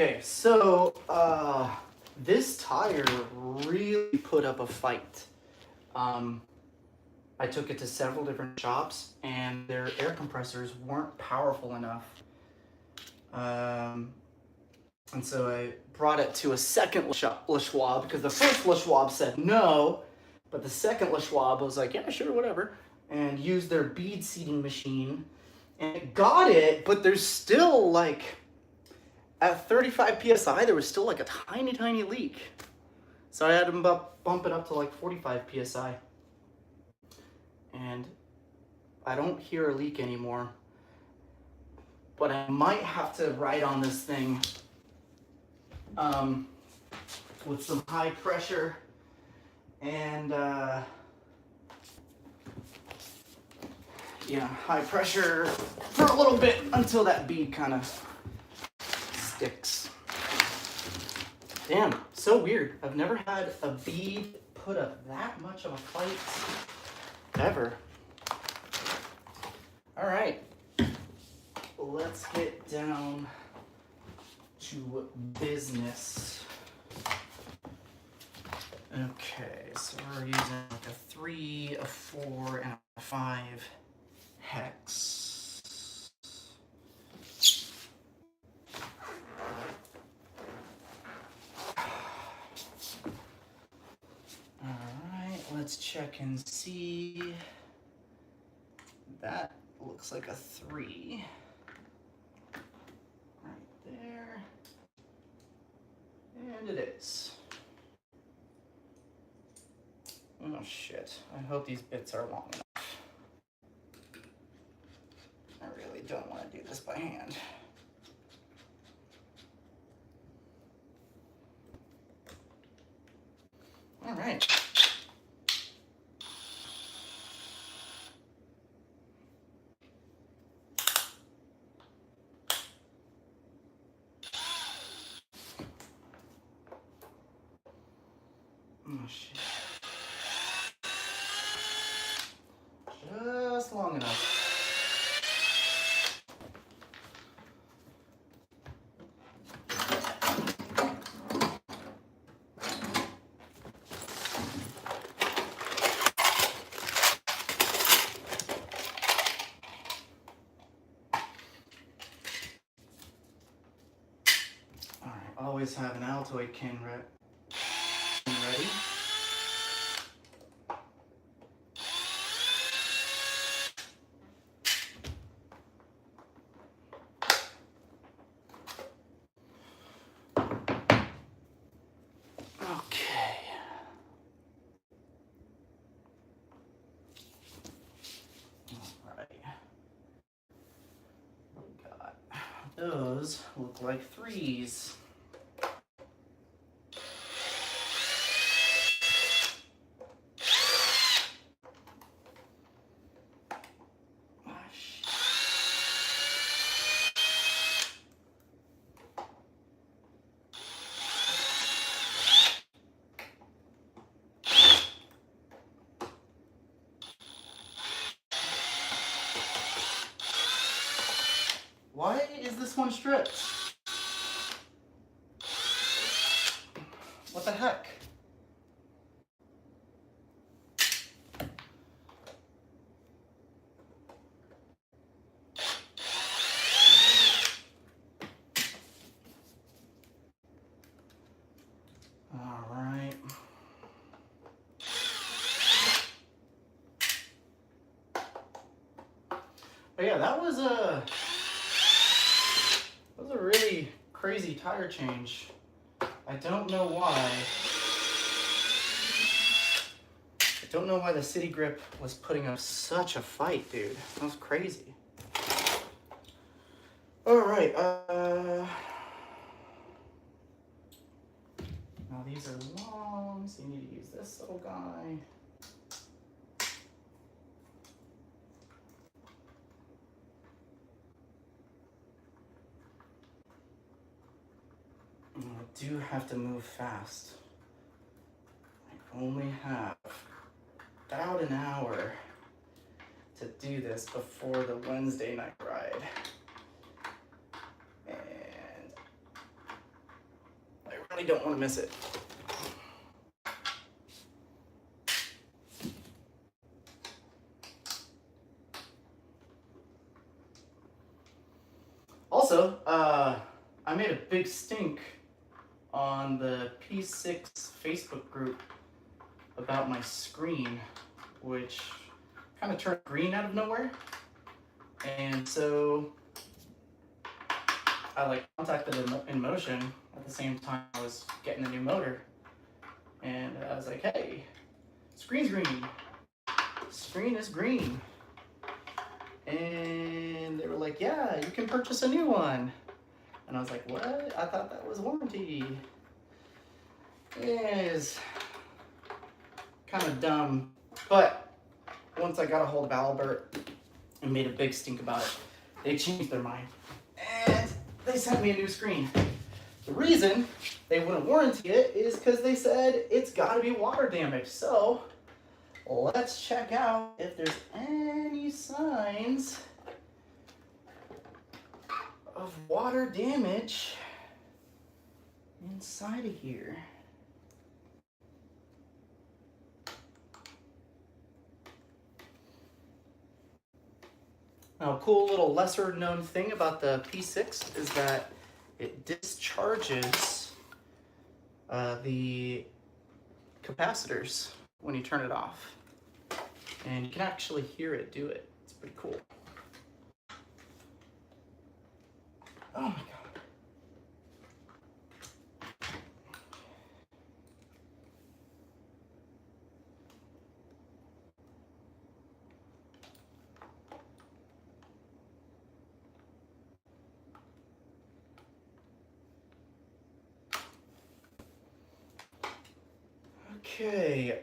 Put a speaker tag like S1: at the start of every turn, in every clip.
S1: Okay, so this tire really put up a fight. I took it to several different shops, and their air compressors weren't powerful enough. And so I brought it to a second Le Schwab, because the first Le Schwab said no, but the second Le Schwab was like, yeah, sure, whatever, and used their bead seating machine, and it got it, but there's still like, at 35 psi, there was still like a tiny, tiny leak. So I had to bump it up to like 45 psi. And I don't hear a leak anymore. But I might have to ride on this thing with some high pressure and high pressure for a little bit until that bead kind of sticks. Damn, so weird. I've never had a bead put up that much of a fight ever. All right, let's get down to business. Okay, so we're using like a 3, a 4, and a 5 hex. Alright, let's check and see. That looks like a 3. Right there. And it is. Oh shit, I hope these bits are long enough. I really don't want to do this by hand. All right. Oh shit. Just long enough. All right, always have an Altoid can ready. Those look like 3s. Why is this one stripped? What the heck? All right. But yeah, that was a really crazy tire change. I don't know why. I don't know why the City Grip was putting up such a fight, dude. That was crazy. All right. Now these are long, so you need to use this little guy. I do have to move fast. I only have about an hour to do this before the Wednesday night ride. And really don't want to miss it. Also, I made a big stink on the P6 Facebook group about my screen, which kind of turned green out of nowhere. And so I contacted Inmotion at the same time I was getting the new motor. And I was like, hey, screen's green. Screen is green. And they were like, yeah, you can purchase a new one. And I was like, what? I thought that was warranty. It is kind of dumb. But once I got a hold of Albert and made a big stink about it, they changed their mind. And they sent me a new screen. The reason they wouldn't warranty it is because they said it's got to be water damaged. So let's check out if there's any signs of water damage inside of here. Now, a cool little lesser known thing about the P6 is that it discharges the capacitors when you turn it off. And you can actually hear it do it. It's pretty cool. Oh my God. Okay,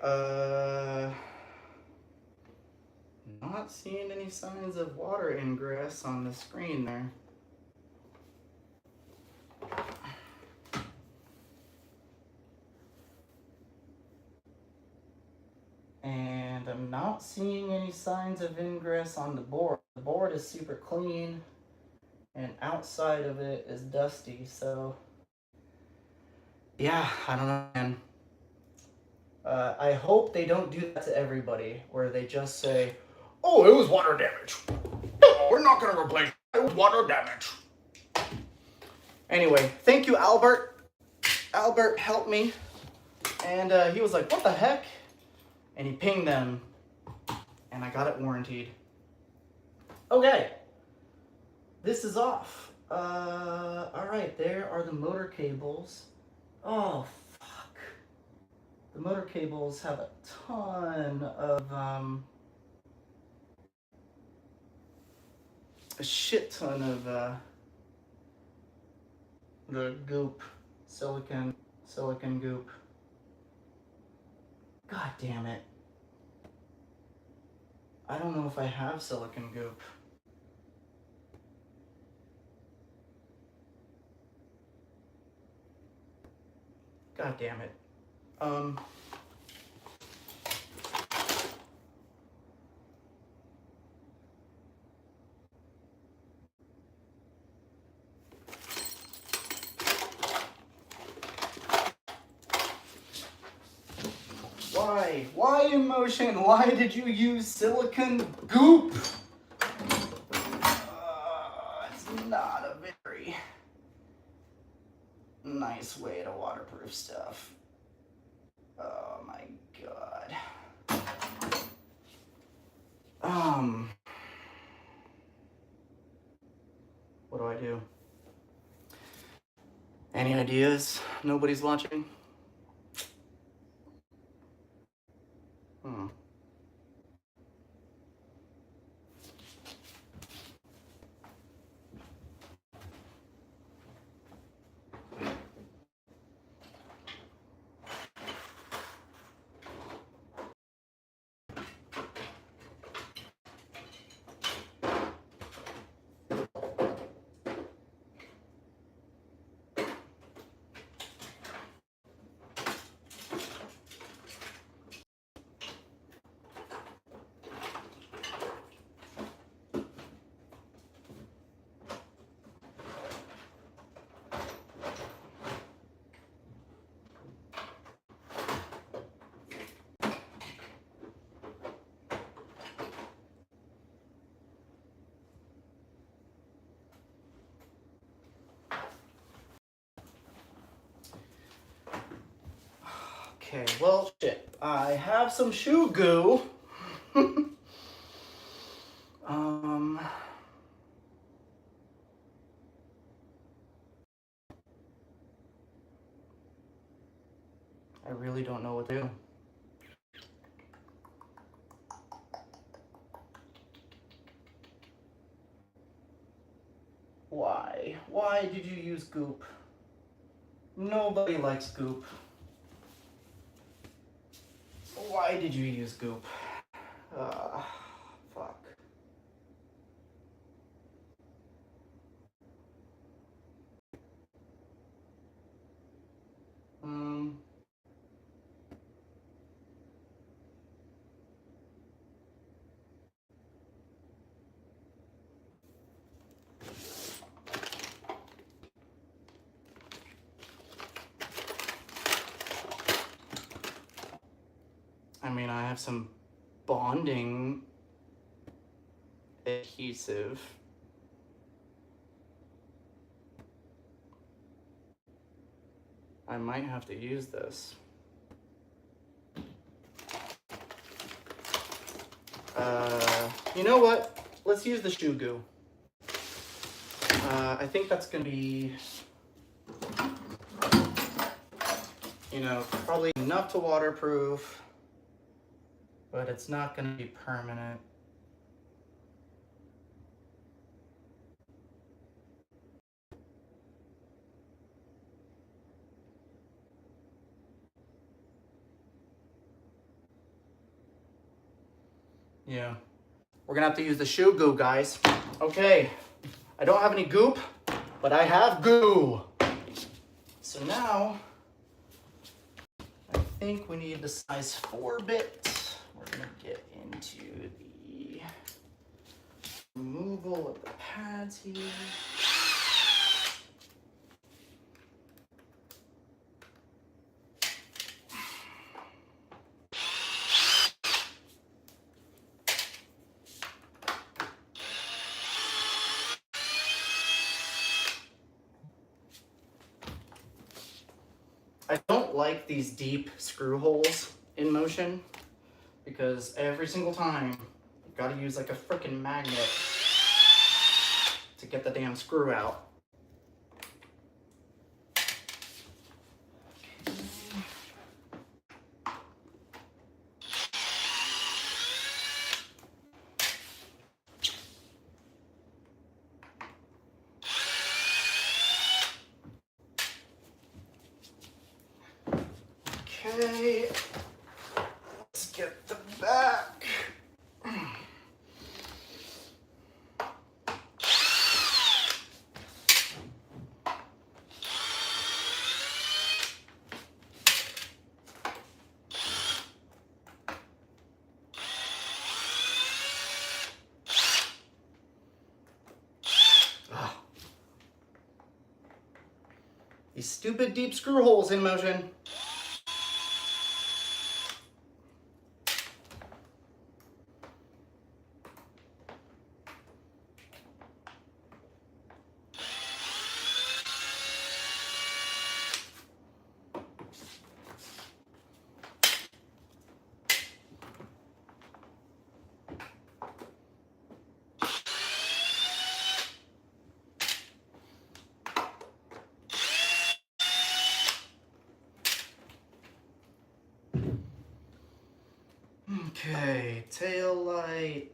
S1: not seeing any signs of water ingress on the screen there. And I'm not seeing any signs of ingress on the board. The board is super clean and outside of it is dusty, so yeah, I don't know, man. I hope they don't do that to everybody, where they just say, oh, it was water damage. No, we're not going to replace it. It was water damage. Anyway, thank you, Albert. Albert helped me. And he was like, what the heck? And he pinged them. And I got it warrantied. Okay. This is off. Alright, there are the motor cables. Oh, the motor cables have a ton of, a shit ton of, the goop, silicon goop. God damn it. I don't know if I have silicon goop. God damn it. Why Inmotion? Why did you use silicon goop? It's not a very nice way to waterproof stuff. Oh my God. What do I do? Any ideas? Nobody's watching? Okay, well, shit. I have some shoe goo. I really don't know what to do. Why? Why did you use goop? Nobody likes goop. Why did you use goop? Fuck. I mean, I have some bonding adhesive. I might have to use this. You know what? Let's use the shoe goo. I think that's gonna be, you know, probably enough to waterproof, but it's not gonna be permanent. Yeah. We're gonna have to use the shoe goo, guys. Okay. I don't have any goop, but I have goo. So now, I think we need the size 4 bit. We're gonna get into the removal of the pads here. I don't like these deep screw holes in Inmotion because every single time you've got to use like a freaking magnet to get the damn screw out. Okay, let's get the back. These stupid deep screw holes in Inmotion. Okay, tail light,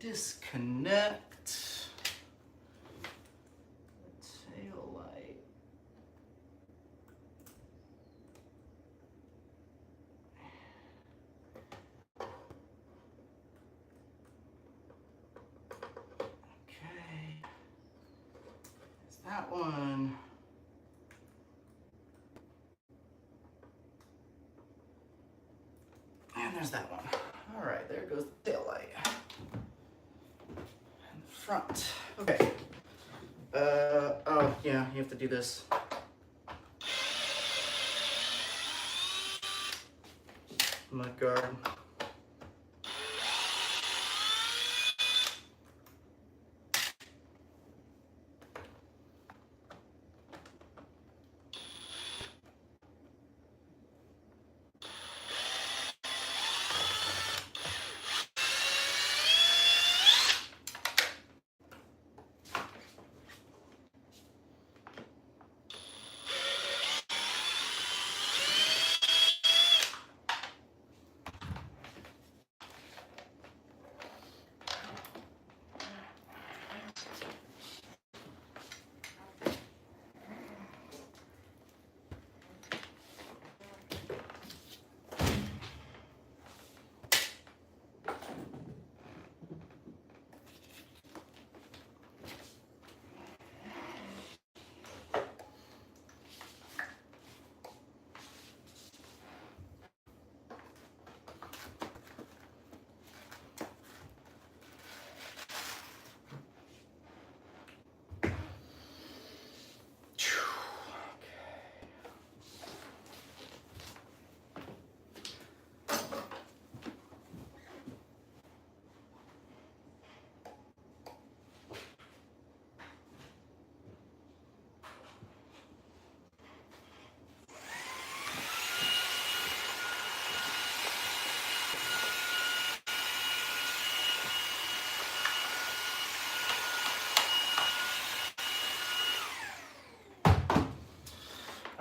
S1: disconnect, tail light. Okay, there's that one. And there's that one. All right, there goes the tail light. And the front. Okay. Oh, yeah, you have to do this. Mud guard.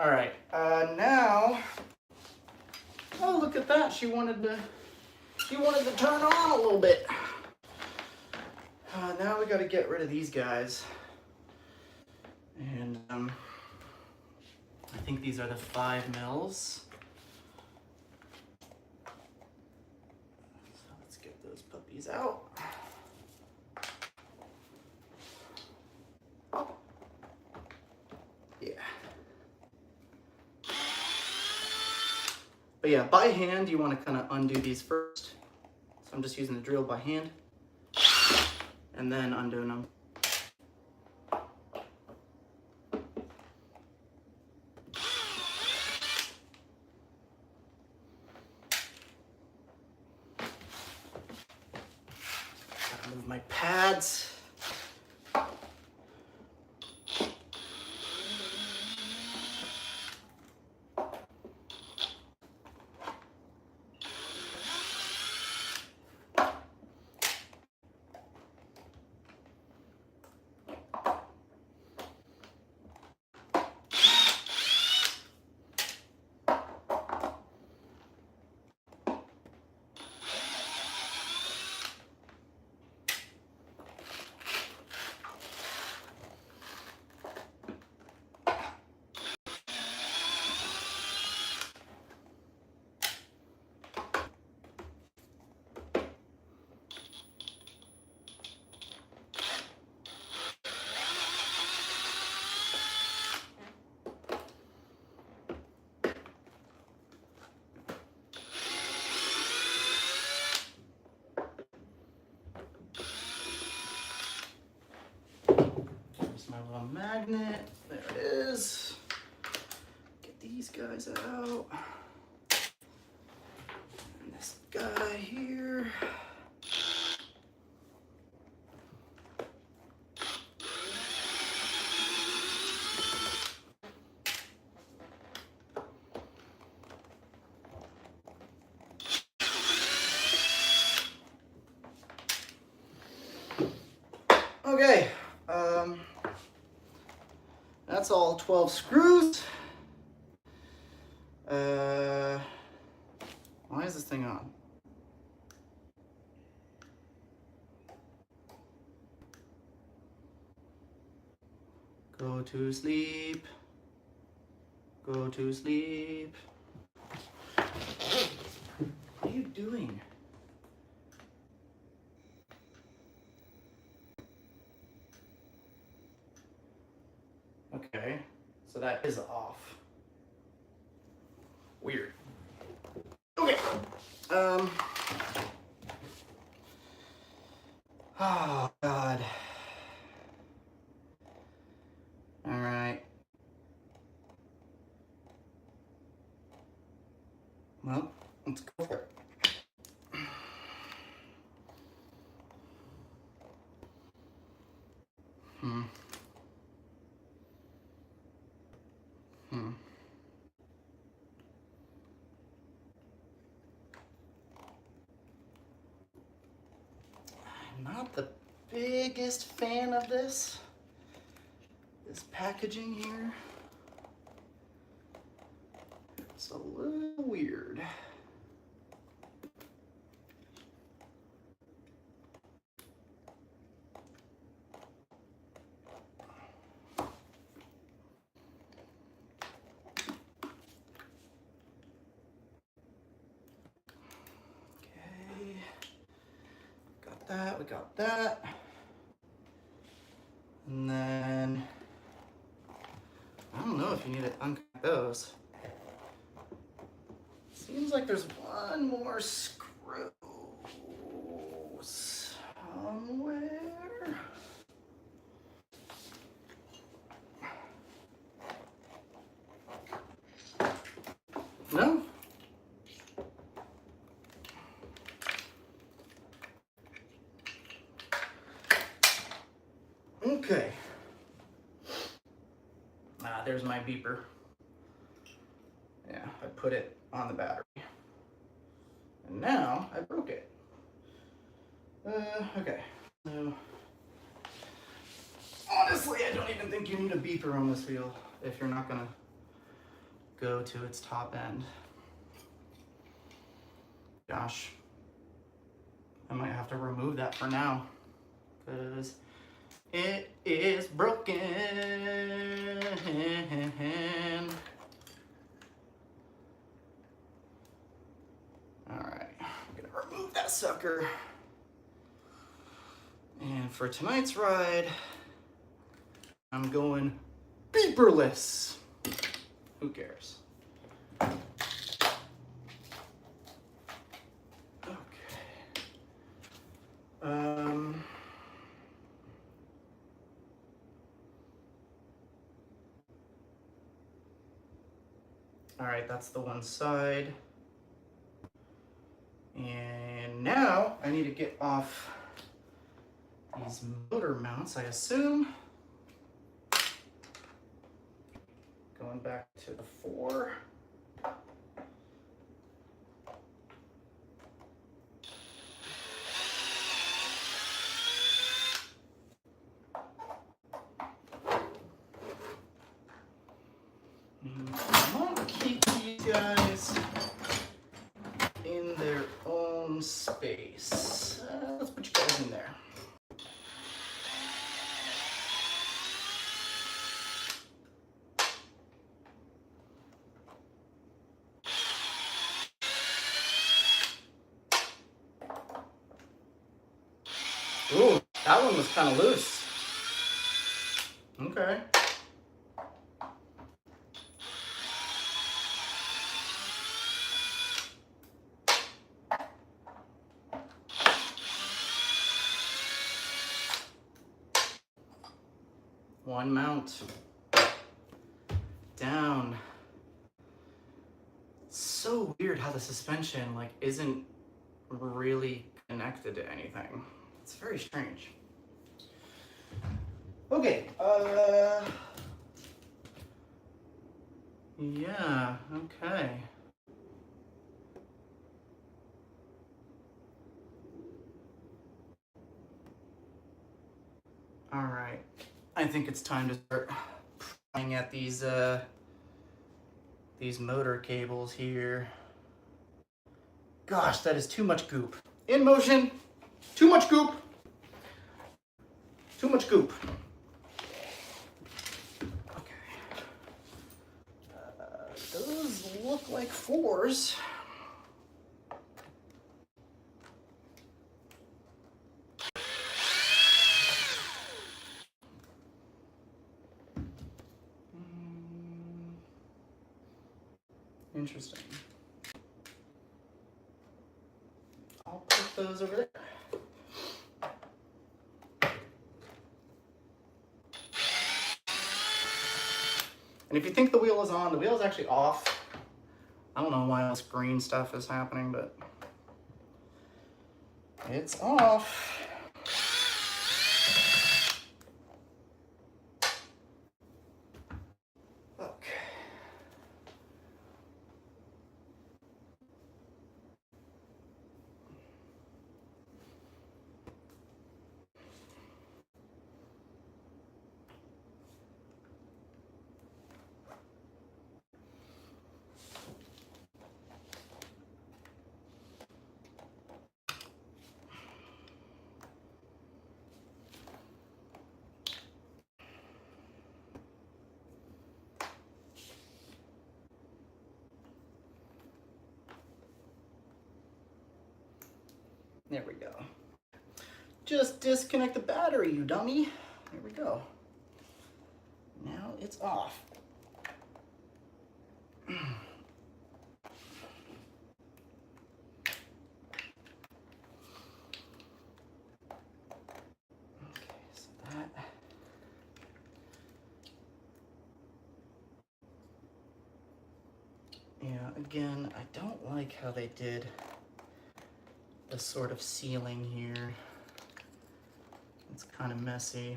S1: All right, now, oh, look at that. She wanted to turn on a little bit. Now we got to get rid of these guys. And I think these are the 5 mils. So let's get those puppies out. Yeah. But yeah, by hand, you want to kind of undo these first. So I'm just using the drill by hand. And then undoing them. Gotta move my pads. My little magnet, there it is. Get these guys out. And this guy here. Okay. That's all 12 screws. Why is this thing on? Go to sleep. Go to sleep. What are you doing? Okay, so that is off. Weird. Okay. Oh God. All right. Well, let's go for it. I'm not the biggest fan of this packaging here. It's a little weird. We got that. And then, I don't know if you need to unconnect those. Seems like there's one more screw somewhere. No? Okay. There's my beeper. Yeah, I put it on the battery. And now I broke it. Okay. So, honestly, I don't even think you need a beeper on this wheel if you're not gonna go to its top end. Gosh, I might have to remove that for now because it is broken. All right, I'm gonna remove that sucker. And for tonight's ride, I'm going beeperless. Who cares? All right, that's the one side. And now I need to get off these motor mounts, I assume. Going back to the 4. I want to keep these guys in their own space. Let's put you guys in there. Ooh, that one was kind of loose. Okay. One mount down. It's so weird how the suspension like isn't really connected to anything. It's very strange. Okay, yeah, okay. All right, I think it's time to start prying at these motor cables here. Gosh, that is too much goop. Inmotion, too much goop. Too much goop. Okay. Those look like 4s. Interesting. I'll put those over there. And if you think the wheel is on, the wheel is actually off. I don't know why this green stuff is happening, but it's off. There we go. Just disconnect the battery, you dummy. There we go. Now it's off. Okay, so that. Yeah, again, I don't like how they did the sort of ceiling here. It's kind of messy.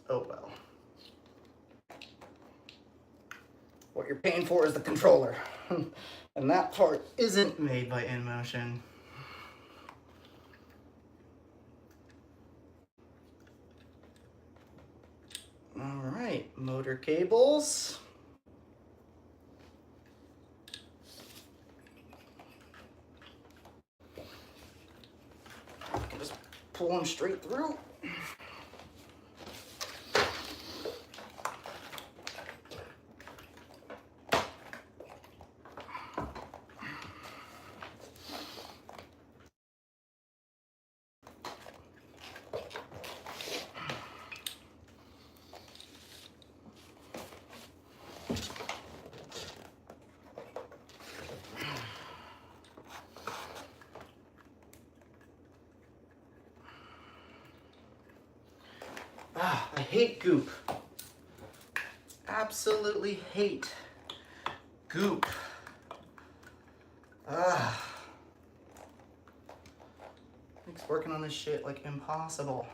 S1: Oh well. What you're paying for is the controller. And that part isn't made by Inmotion. All right, motor motor cables. I can just pull them straight through. I hate goop. Absolutely hate goop. Makes working on this shit like impossible.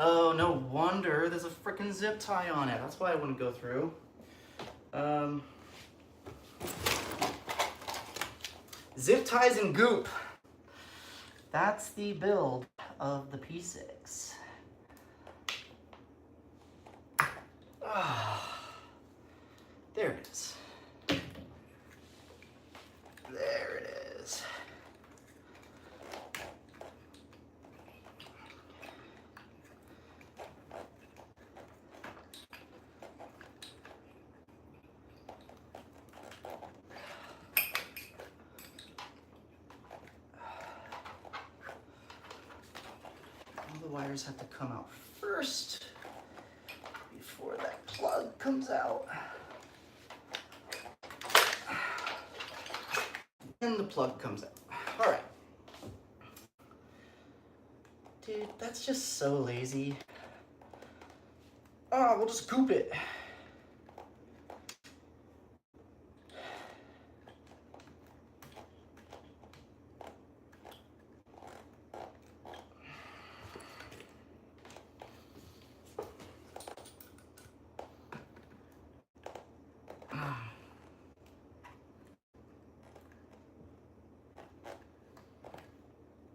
S1: Oh, no wonder there's a freaking zip tie on it. That's why I wouldn't go through. Zip ties and goop. That's the build of the P6. There it is. There it is. All the wires have to come out first before that plug comes out. And the plug comes out. All right. Dude, that's just so lazy. Oh, we'll just goop it.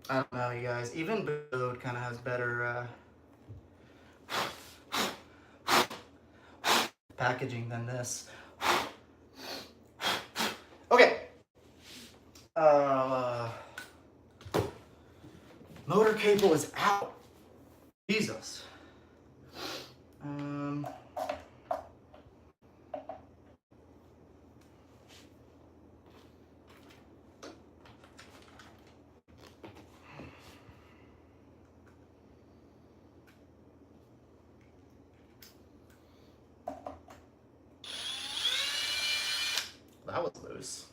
S1: I don't know, you guys. Even Bode kind of has better packaging than this. Okay. Motor cable is out. Jesus. That was loose.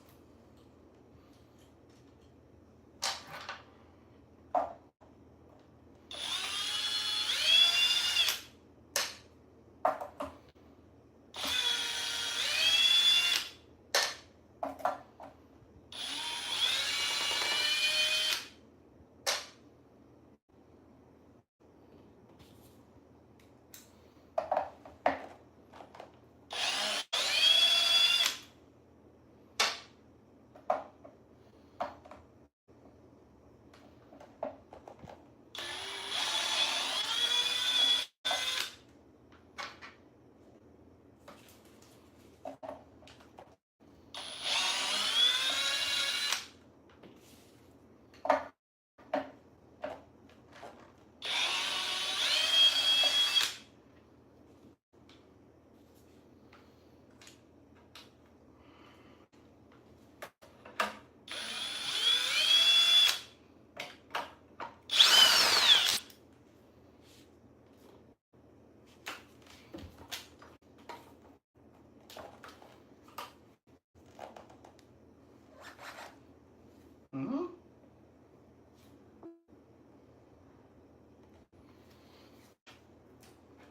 S1: Mm-hmm.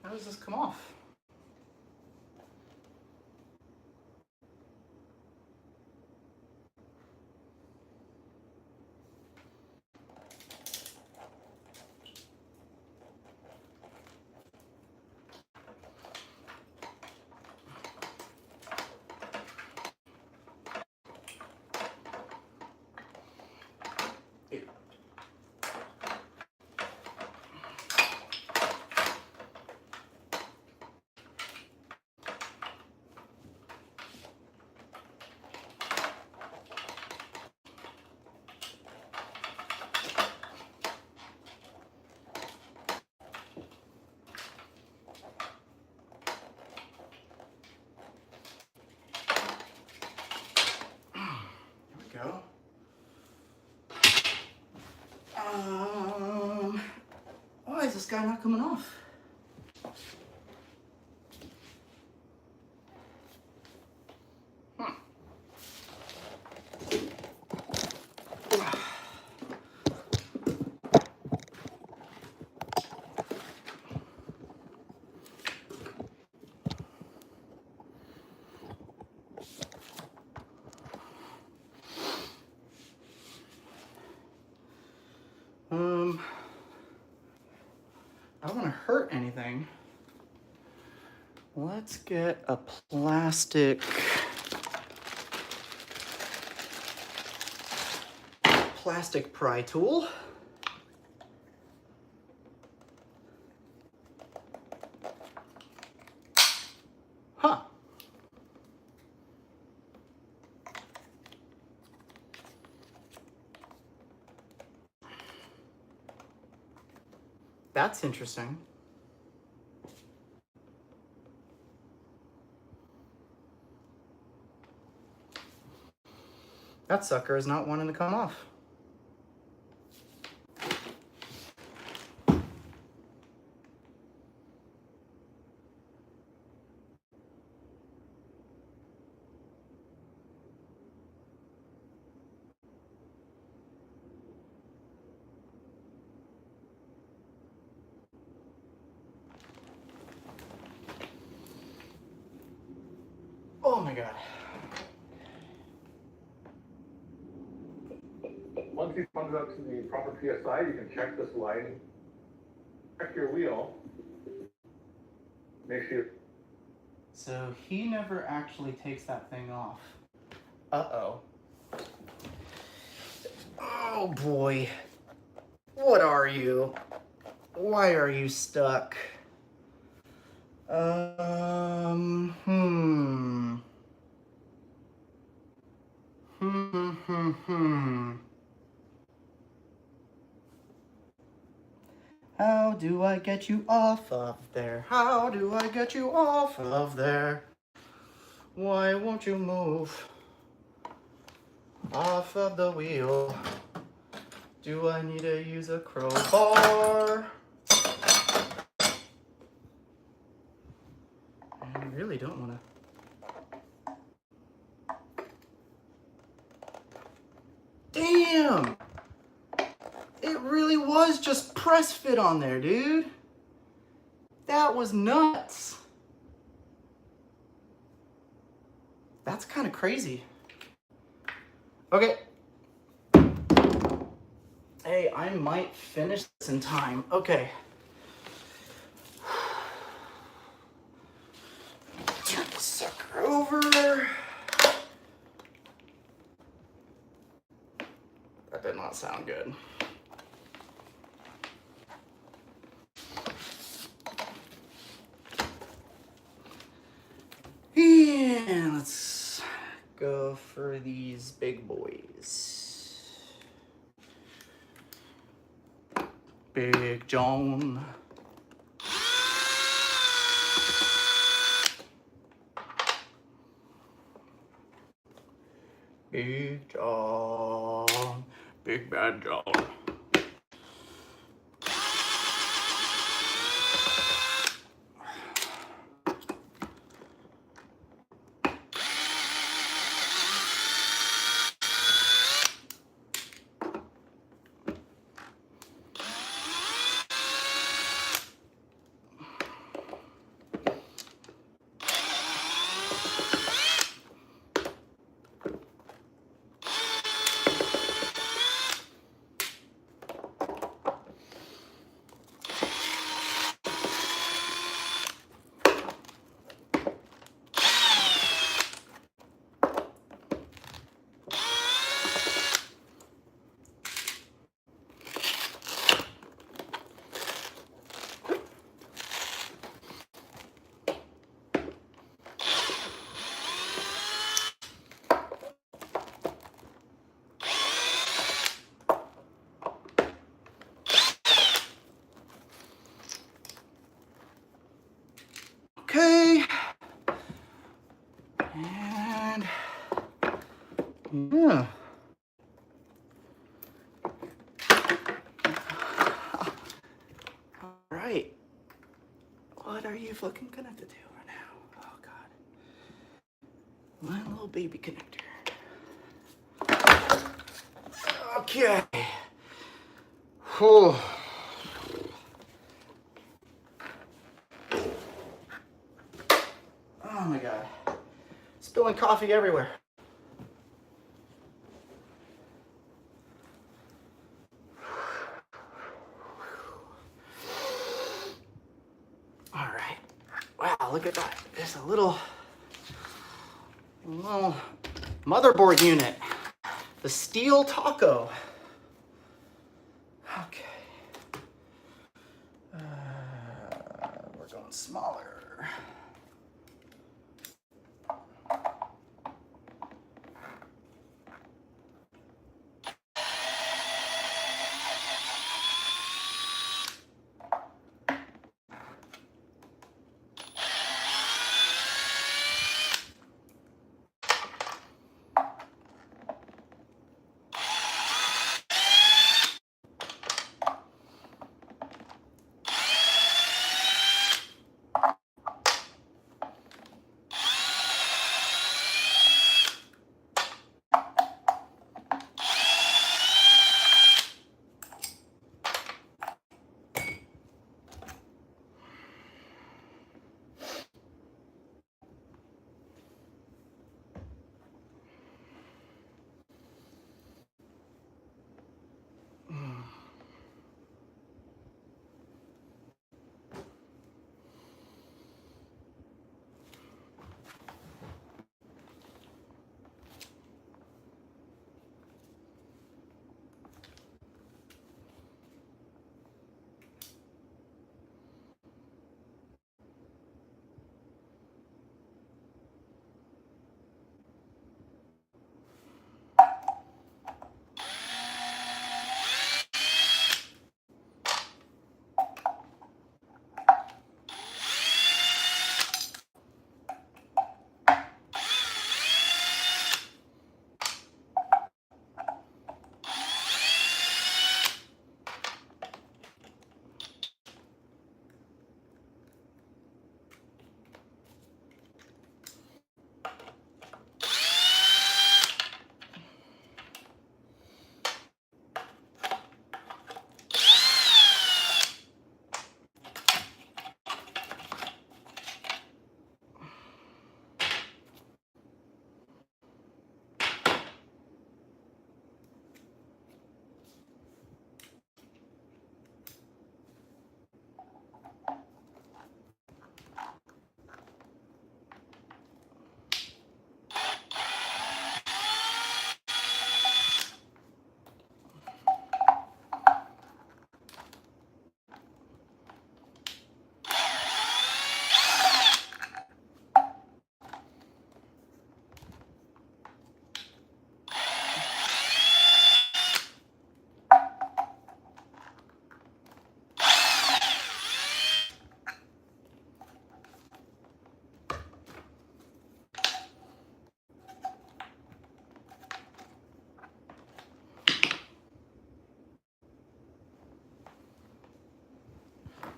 S1: How does this come off? go. Why is this guy not coming off? I don't want to hurt anything. Let's get a plastic pry tool. Huh. That's interesting. That sucker is not wanting to come off. Oh my God.
S2: Once you've pump it up to the proper PSI, you can check this lighting, check your wheel, make sure.
S1: So he never actually takes that thing off. Uh-oh. Oh boy. What are you? Why are you stuck? How do I get you off of there? How do I get you off of there? Why won't you move off of the wheel? Do I need to use a crowbar? I really don't want to. Damn! It really was just press fit on there, dude. That was nuts. That's kind of crazy. Okay. Hey, I might finish this in time. Okay. Turn the sucker over. That did not sound good. And let's go for these big boys. Big John. Big John. Big Bad John. Okay. And yeah. fucking connected to right now? Oh god. My little baby connector. Okay. Whew. Oh my god. Spilling coffee everywhere. Alright. Wow, look at that. It's a little motherboard unit. The Steel Taco. Okay. We're going smaller.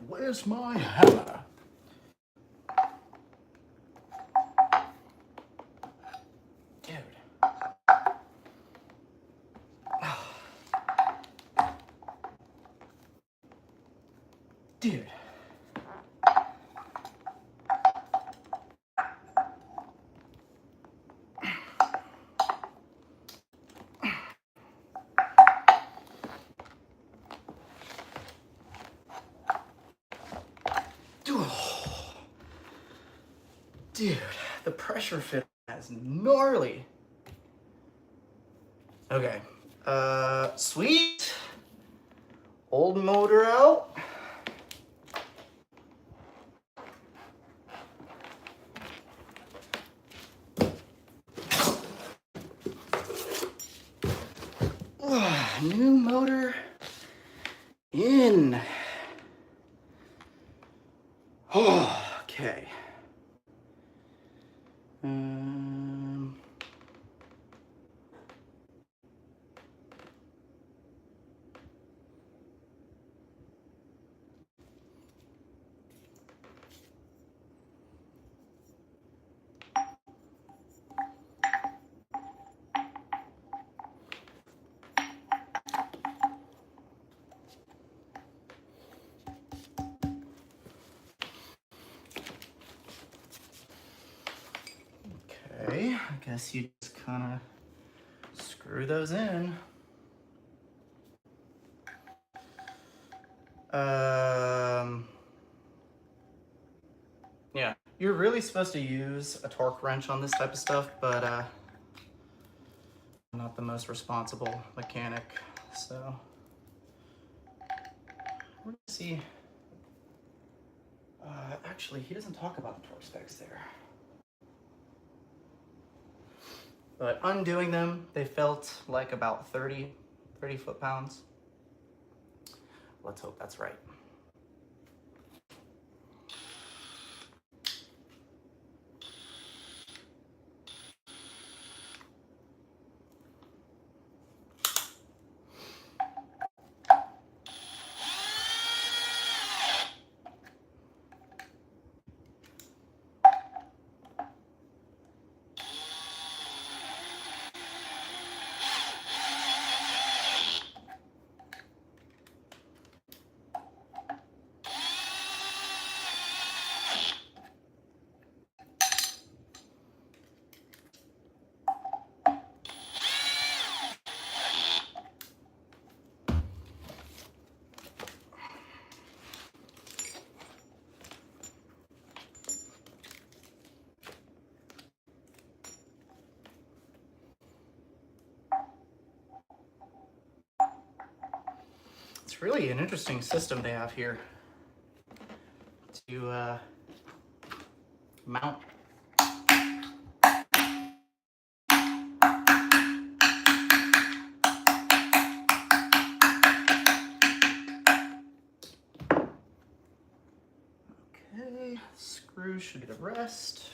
S1: Where's my hammer? Dude. Dude. Dude, the pressure fit is gnarly. Okay. Sweet. Old motor out. New motor in. Oh, okay. I guess you just kind of screw those in. Yeah, you're really supposed to use a torque wrench on this type of stuff, but I'm not the most responsible mechanic, so we're gonna see. Actually, he doesn't talk about the torque specs there. But undoing them, they felt like about 30 foot-pounds. Let's hope that's right. It's really an interesting system they have here to mount. Okay, screws should get a rest.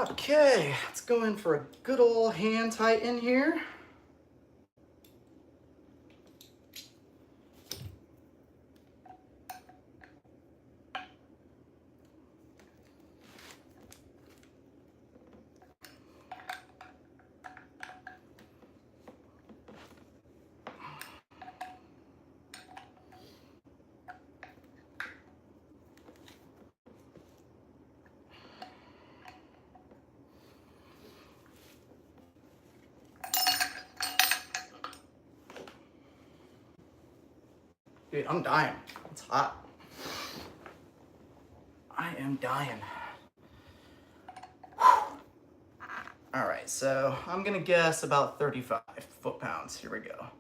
S1: Okay, let's go in for a good old hand tighten here. Dude, I'm dying. It's hot. I am dying. All right, so I'm gonna guess about 35 foot-pounds. Here we go.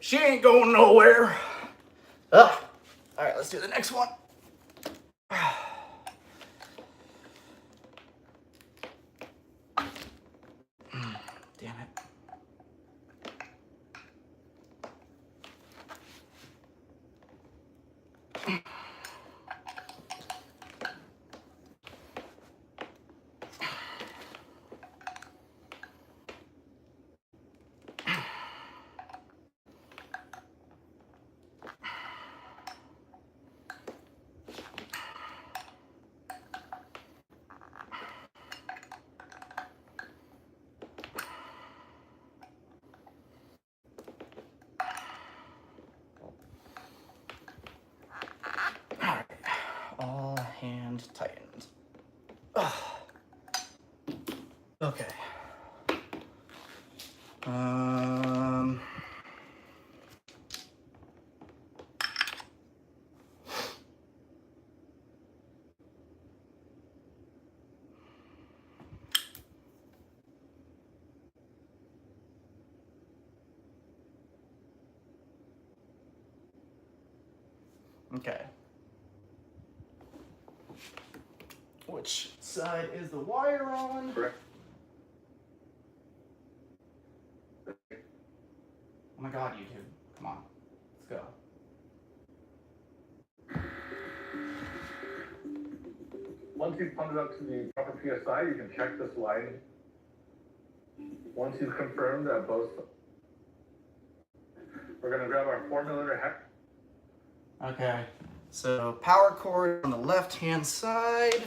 S1: She ain't going nowhere. All right, let's do the next one. Damn it. All hand tightened. Okay. Okay. Which side is the wire on?
S2: Correct.
S1: Oh my God, YouTube. Come on. Let's go.
S2: Once you've plugged it up to the proper PSI, you can check this line. Once you've confirmed that both, we're going to grab our 4mm hex.
S1: Okay. So power cord on the left-hand side.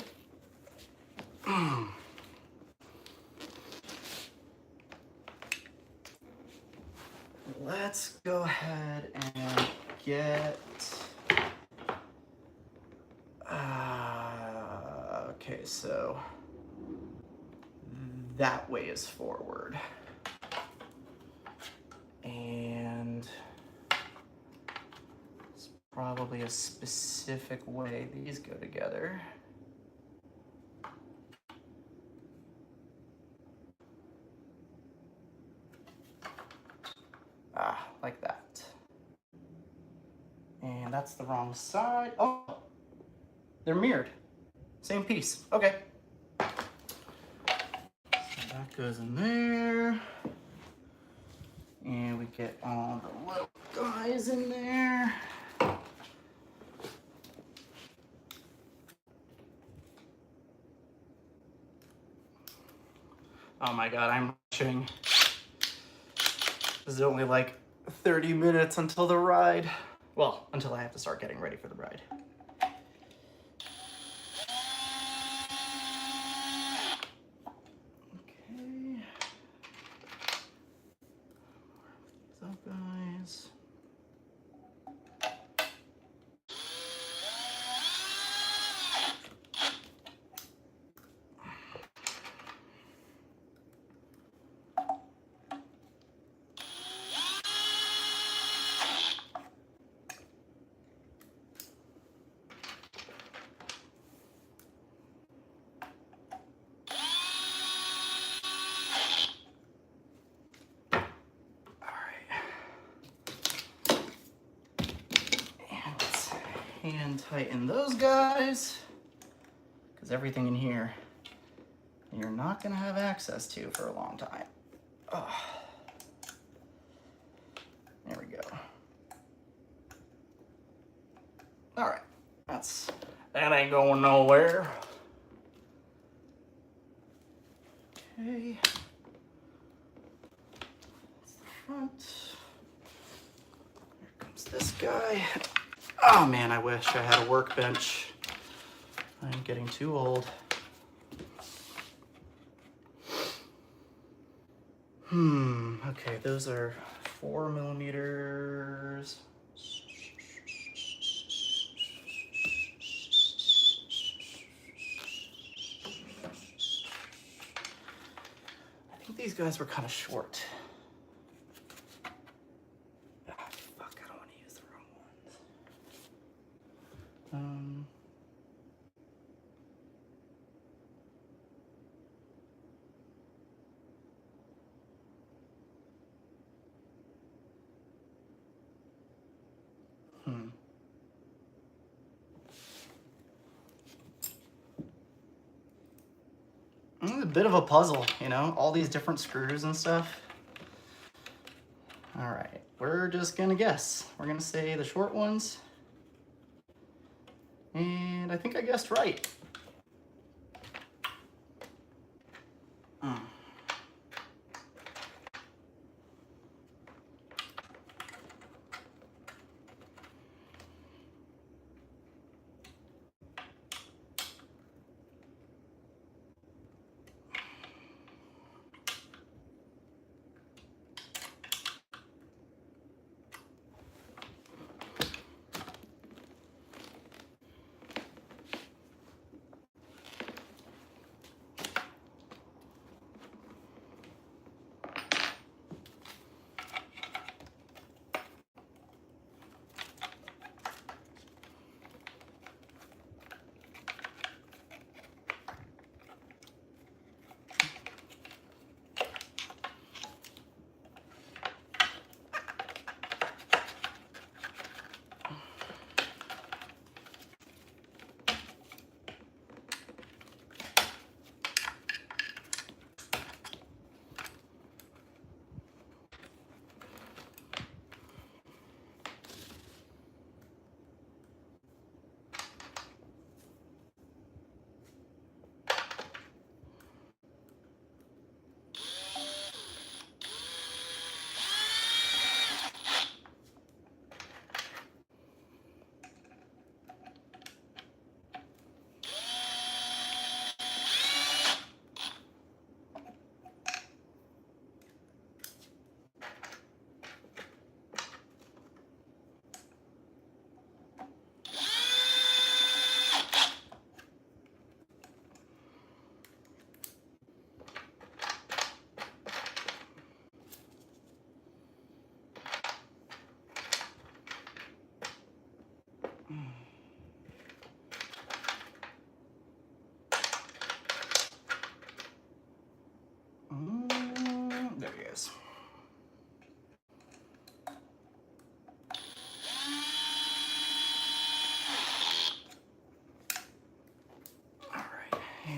S1: Let's go ahead and get, okay, so that way is forward. And it's probably a specific way these go together. Like that. And that's the wrong side. Oh, they're mirrored. Same piece. Okay. So that goes in there. And we get all the little guys in there. Oh my God, I'm rushing. This is only like 30 minutes until the ride. Well, until I have to start getting ready for the ride. Okay. What's up, guys? Hand tighten those guys, because everything in here you're not going to have access to for a long time. Oh. There we go. All right, that ain't going nowhere. Okay, that's the front. Here comes this guy. Oh man, I wish I had a workbench. I'm getting too old. Okay, those are 4mm. I think these guys were kind of short. Fuck, I don't want to use the wrong ones. It's a bit of a puzzle, you know, all these different screws and stuff. All right, we're just gonna guess. We're gonna say the short ones. And I think I guessed right.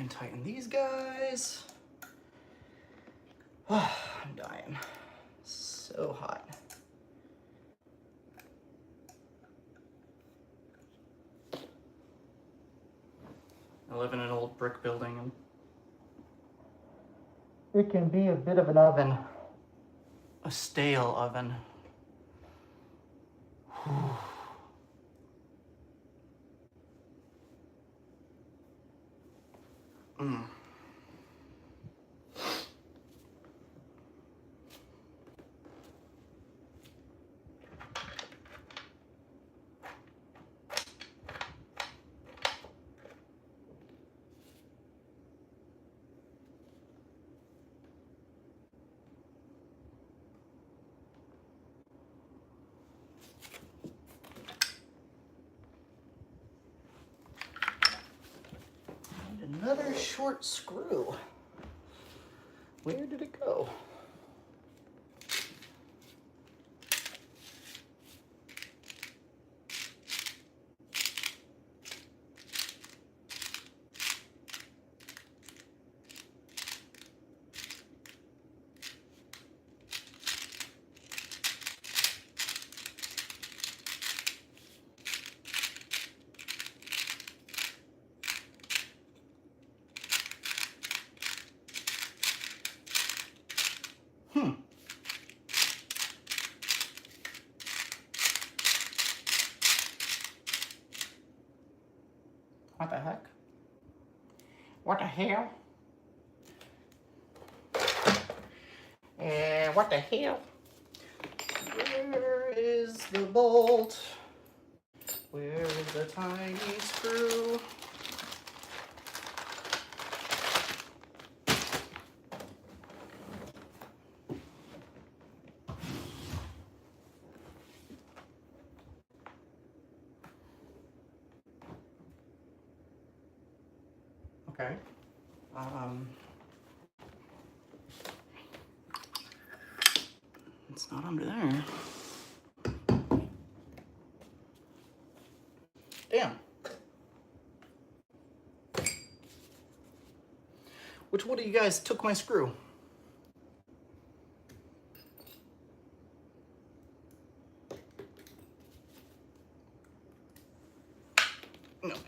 S1: and tighten these guys. I'm dying. So hot. I live in an old brick building and it can be a bit of an oven. A stale oven. Mm. And another short screw. Where did it go? What the heck? What the hell? What the hell? Where is the bolt? Where is the tiny screw? Okay. It's not under there. Damn. Which one of you guys took my screw? Oh my god.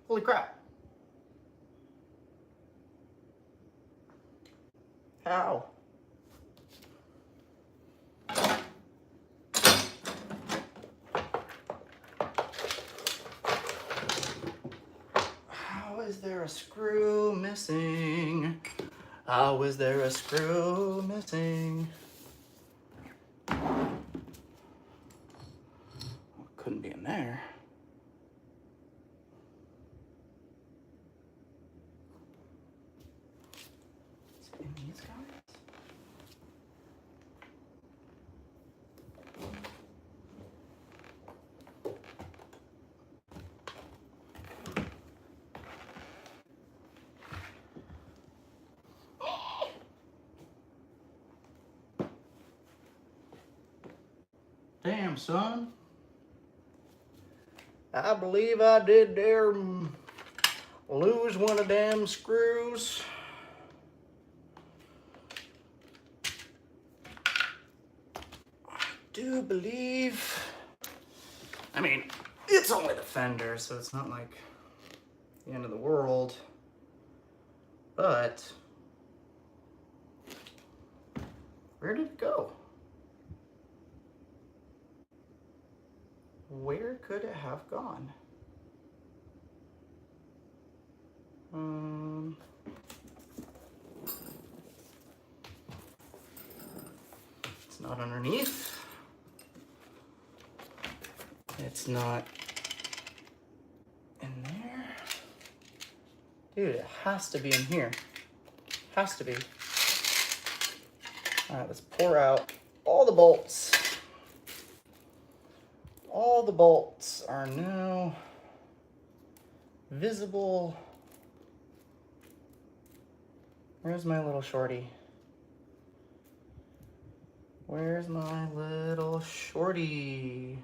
S1: Holy crap. How? How is there a screw missing? How is there a screw missing? Couldn't be in there. Is it in these guys? Damn, son. I believe I did there lose one of them screws. I do believe. I mean, it's only the fender, so it's not like the end of the world. But where did it go? Where could it have gone? not underneath. It's not in there. Dude, it has to be in here. Has to be. All right, let's pour out all the bolts. All the bolts are now visible. Where's my little shorty? Where's my little shorty?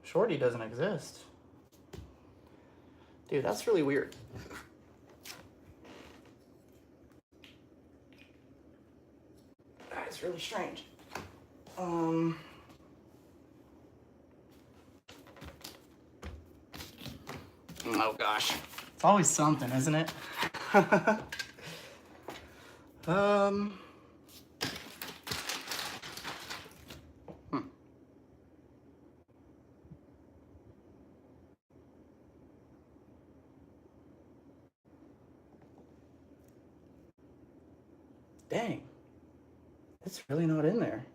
S1: Shorty doesn't exist. Dude, that's really weird. That's really strange. Oh gosh. It's always something, isn't it? Dang. It's really not in there.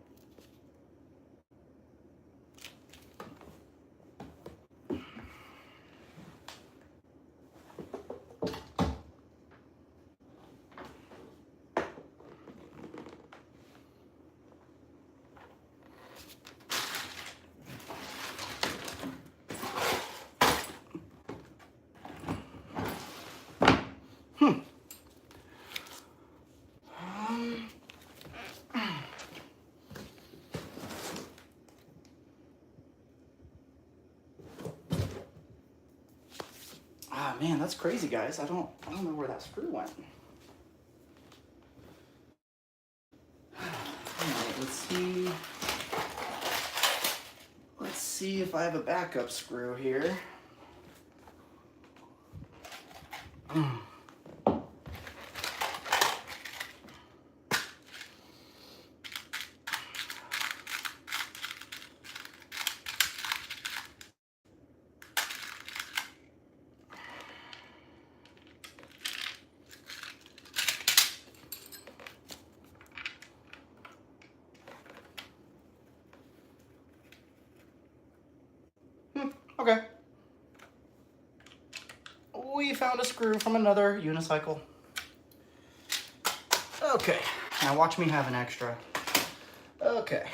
S1: Ah, man, that's crazy, guys. I don't know where that screw went. Alright, let's see. Let's see if I have a backup screw here. Okay. We found a screw from another unicycle. Okay, now watch me have an extra. Okay.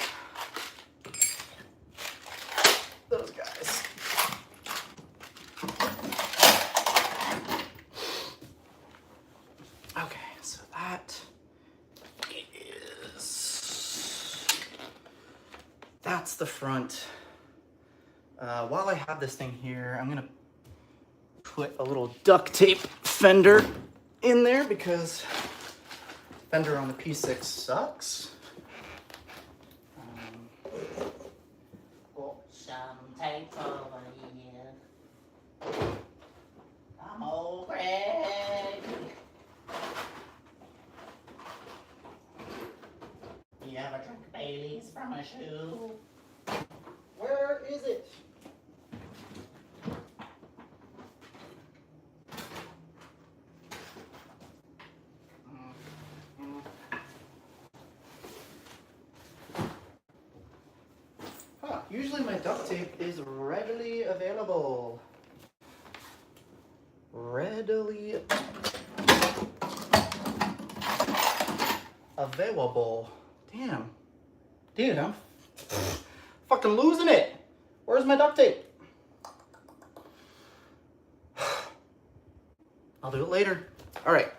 S1: Those guys. Okay, so that is... That's the front. While I have this thing here, I'm gonna put a little duct tape fender in there because fender on the P6 sucks.
S3: Put some tape over here. Come on, Greg. You ever drink Baileys from a shoe?
S1: Where is it? Usually my duct tape is readily available. Readily available. Damn. Dude, I'm fucking losing it. Where's my duct tape? I'll do it later. All right.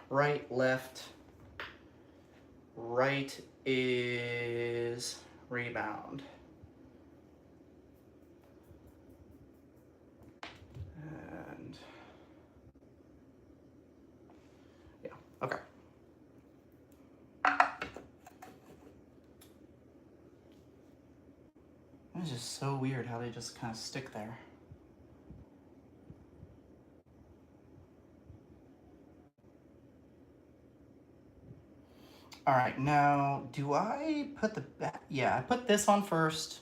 S1: Right, left. Right is rebound. And yeah, okay. It's just so weird how they just kind of stick there. All right, now do I put the yeah, I put this on first,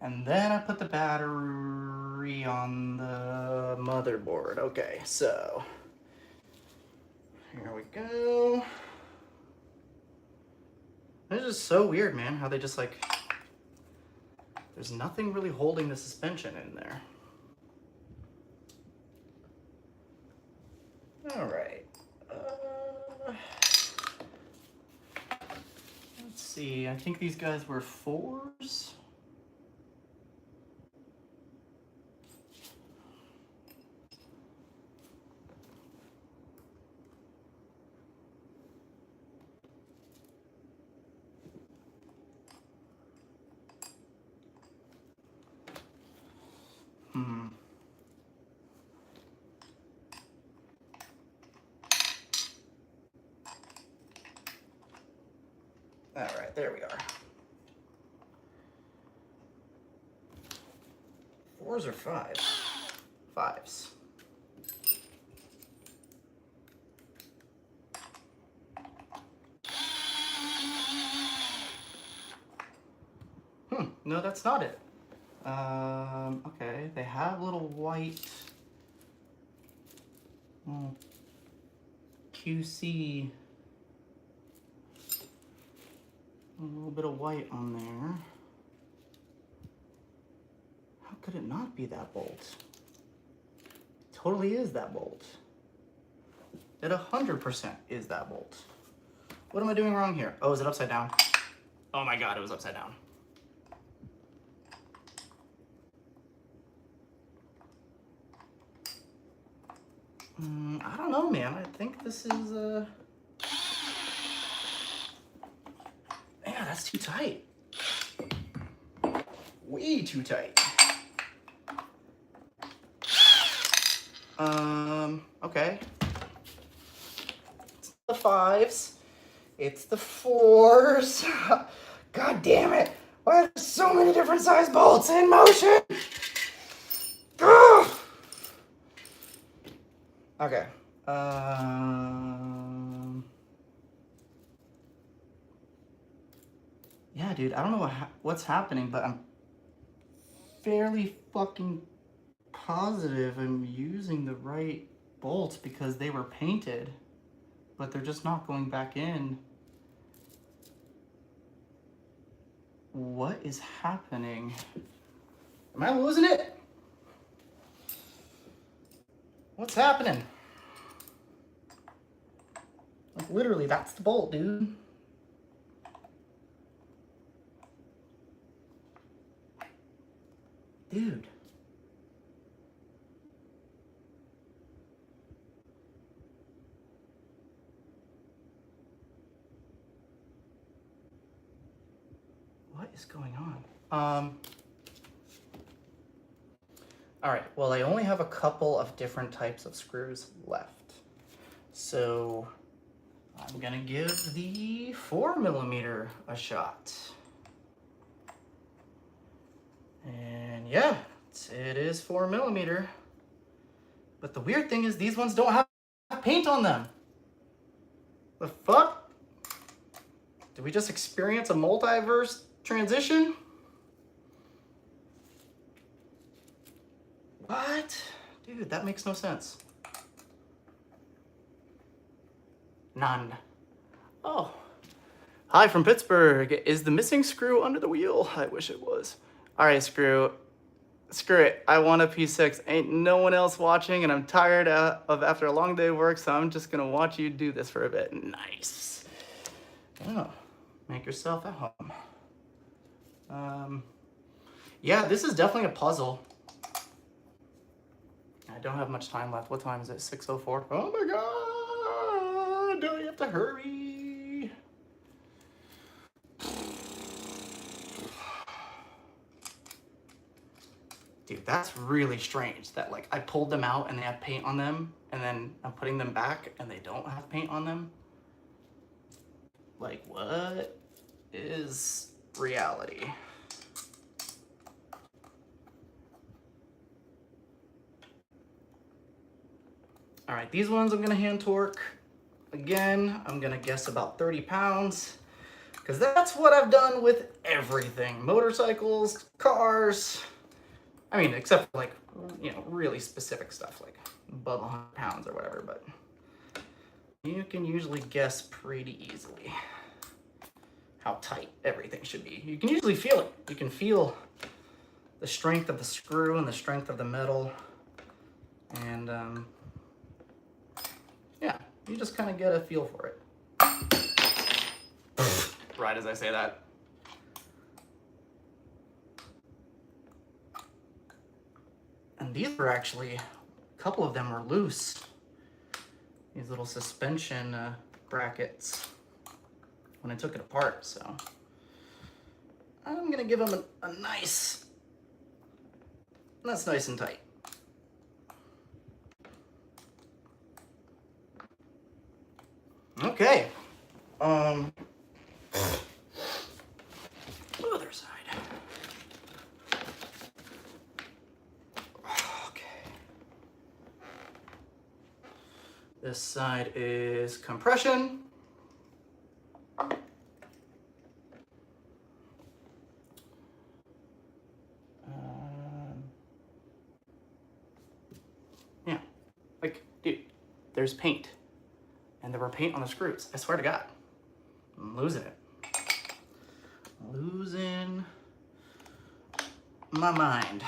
S1: and then I put the battery 3 on the motherboard. Okay, so here we go. This is so weird, man, how they just like, there's nothing really holding the suspension in there. All right. Let's see, I think these guys were 4s. All right, there we are. 4s or 5s? 5s. No, that's not it. Okay, they have little white QC, a little bit of white on there. How could it not be that bolt? It totally is that bolt. It 100% is that bolt. What am I doing wrong here? Oh, is it upside down? Oh my God, it was upside down. I don't know, man. I think this is, yeah, that's too tight. Way too tight. Okay. It's the 5s. It's the 4s. God damn it. Why are there so many different size bolts in motion? Ugh. Okay. Yeah, dude, I don't know what's happening, but I'm fairly fucking positive I'm using the right bolts because they were painted, but they're just not going back in. What is happening? Am I losing it? What's happening? Like literally, that's the bolt, dude. Dude. What is going on? All right, well, I only have a couple of different types of screws left. So I'm gonna give the 4mm a shot. And yeah, it is 4mm. But the weird thing is these ones don't have paint on them. The fuck? Did we just experience a multiverse transition? What? Dude, that makes no sense. None. Oh. Hi from Pittsburgh. Is the missing screw under the wheel? I wish it was. All right, screw it. I want a P6. Ain't no one else watching, and I'm tired of after a long day of work, so I'm just gonna watch you do this for a bit. Nice. Oh, make yourself at home. Yeah, this is definitely a puzzle. I don't have much time left. What time is it? 6:04. Oh my God! Don't you have to hurry? Dude, that's really strange that like I pulled them out and they have paint on them, and then I'm putting them back and they don't have paint on them. Like, what is reality? All right, these ones I'm gonna hand torque. Again, I'm gonna guess about 30 pounds, because that's what I've done with everything. Motorcycles, cars. I mean, except for like, you know, really specific stuff like above 100 pounds or whatever, but you can usually guess pretty easily how tight everything should be. You can usually feel it. You can feel the strength of the screw and the strength of the metal. And yeah, you just kind of get a feel for it. Right as I say that. And these were actually, a couple of them were loose. These little suspension brackets when I took it apart, so I'm gonna give them a nice, that's nice and tight. Okay. Other side. Okay. This side is compression. Yeah, like, dude, there's paint. And there were paint on the screws. I swear to God. I'm losing it. Losing my mind.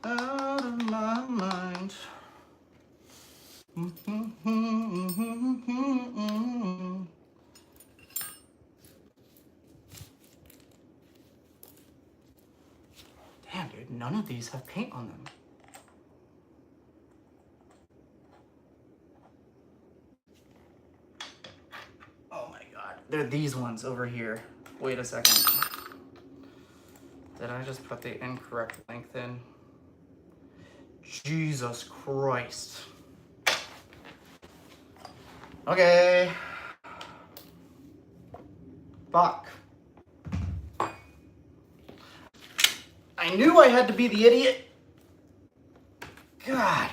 S1: Out of my mind. Damn, dude, none of these have paint on them. Oh my God, they're these ones over here. Wait a second. Did I just put the incorrect length in? Jesus Christ. Okay. Fuck. I knew I had to be the idiot. God.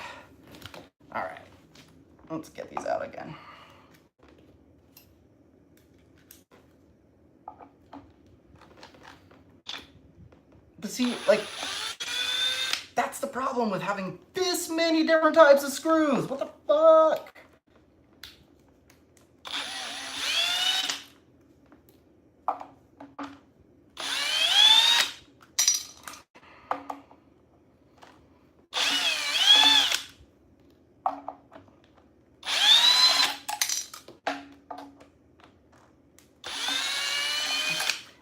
S1: All right. Let's get these out again. But see, like, that's the problem with having this many different types of screws. What the fuck?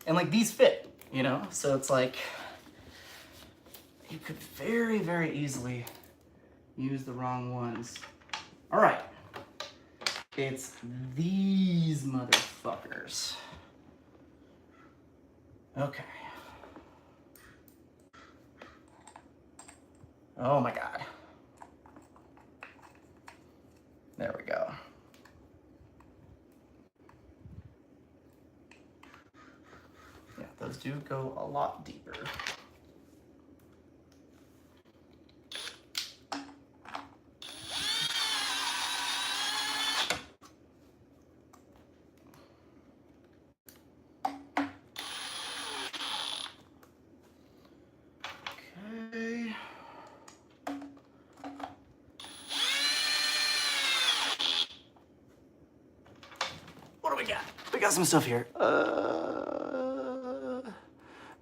S1: And like these fit, you know? So it's like, you could very, very easily use the wrong ones. All right, it's these motherfuckers. Okay. Oh my God. There we go. Yeah, those do go a lot deeper. Okay. What do we got? We got some stuff here.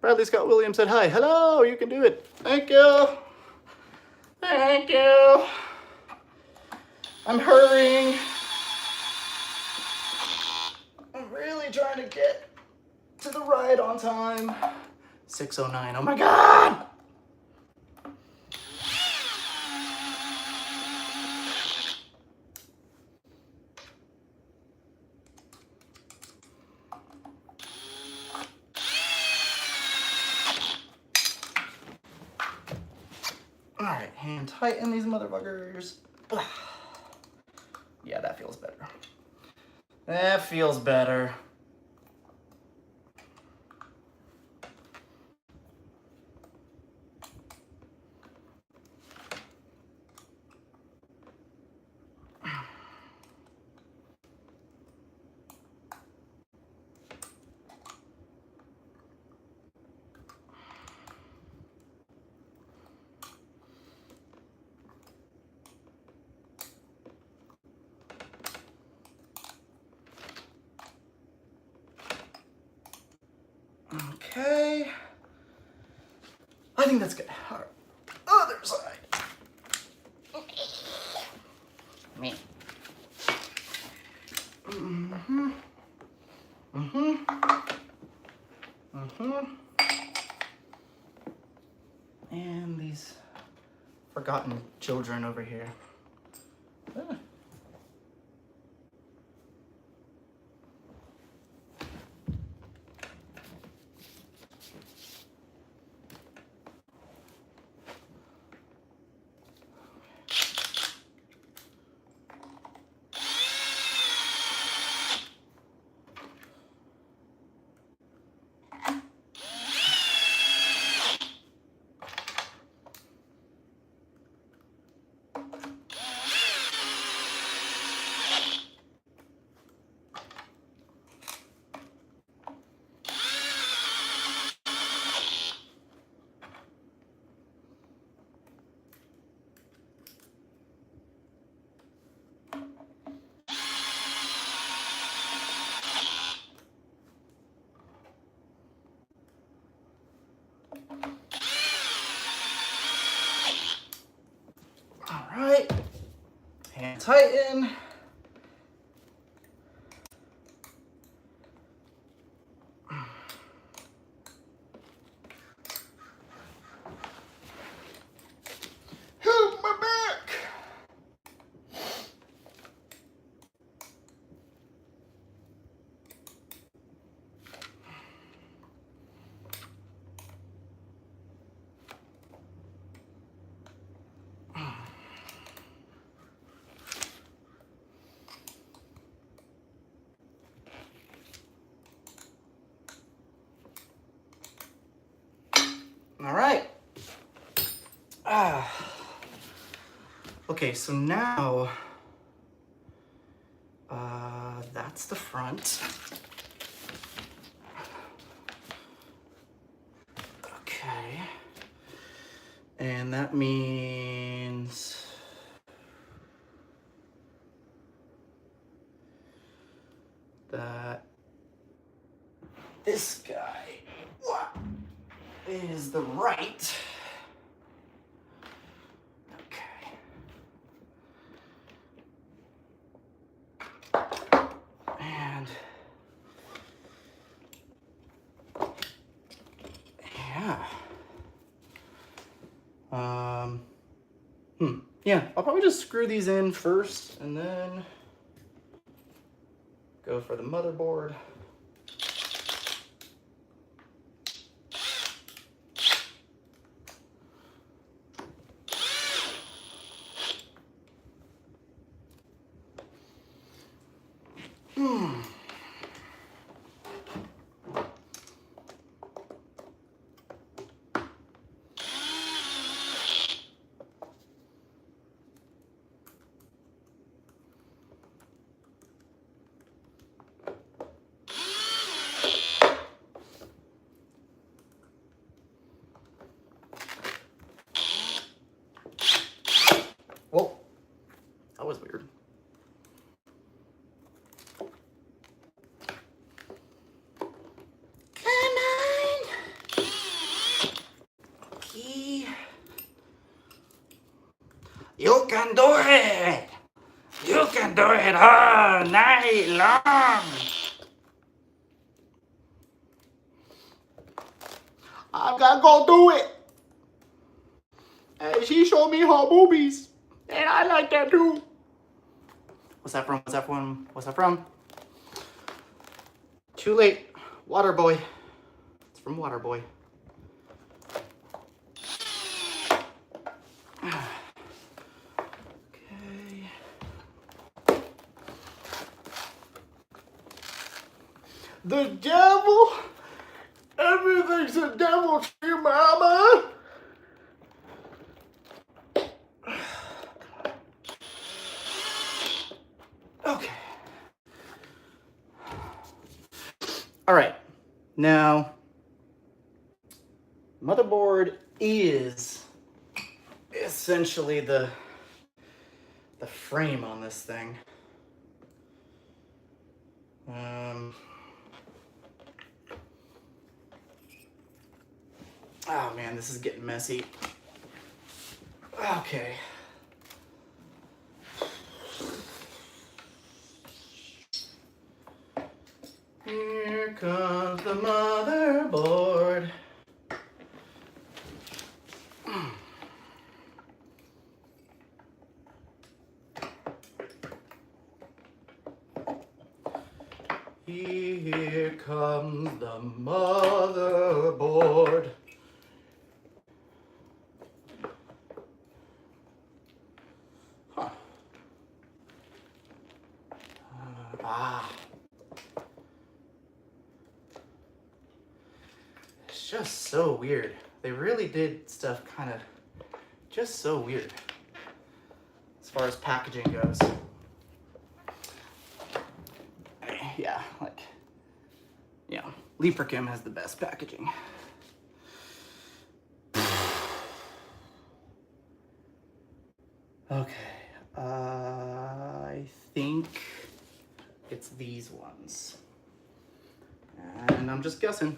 S1: Bradley Scott Williams said hi. Hello, you can do it. Thank you. Thank you. I'm hurrying. I'm really trying to get to the ride on time. 6:09. Oh my God. All right, hand tighten these motherfuckers. Yeah, that feels better. That feels better. Okay. I think that's good. All right. Other side.
S3: Me.
S1: Mm-hmm. Mm-hmm. Mm-hmm. And these forgotten children over here. Ah. All right. And tighten. Help my back. All right. Okay, so now that's the front. Okay. And that means that this guy is the right. Okay. And yeah. Yeah, I'll probably just screw these in first and then go for the motherboard. Whoa, that was weird. Come on. Key. You can do it. You can do it all night long. I gotta go do it. And she showed me her boobies. And I like that too. What's that from? What's that from? What's that from? Too late. Waterboy. It's from Waterboy. Okay. The devil? Everything's a devil to you, mama. Okay. All right. Now, motherboard is essentially the frame on this thing. Oh man, this is getting messy. Okay. Here comes the motherboard. Here comes the motherboard. Huh. It's just so weird. They really did stuff kind of just so weird as far as packaging goes. Yeah, like, yeah, Leapercam has the best packaging. Okay, I think it's these ones. And I'm just guessing.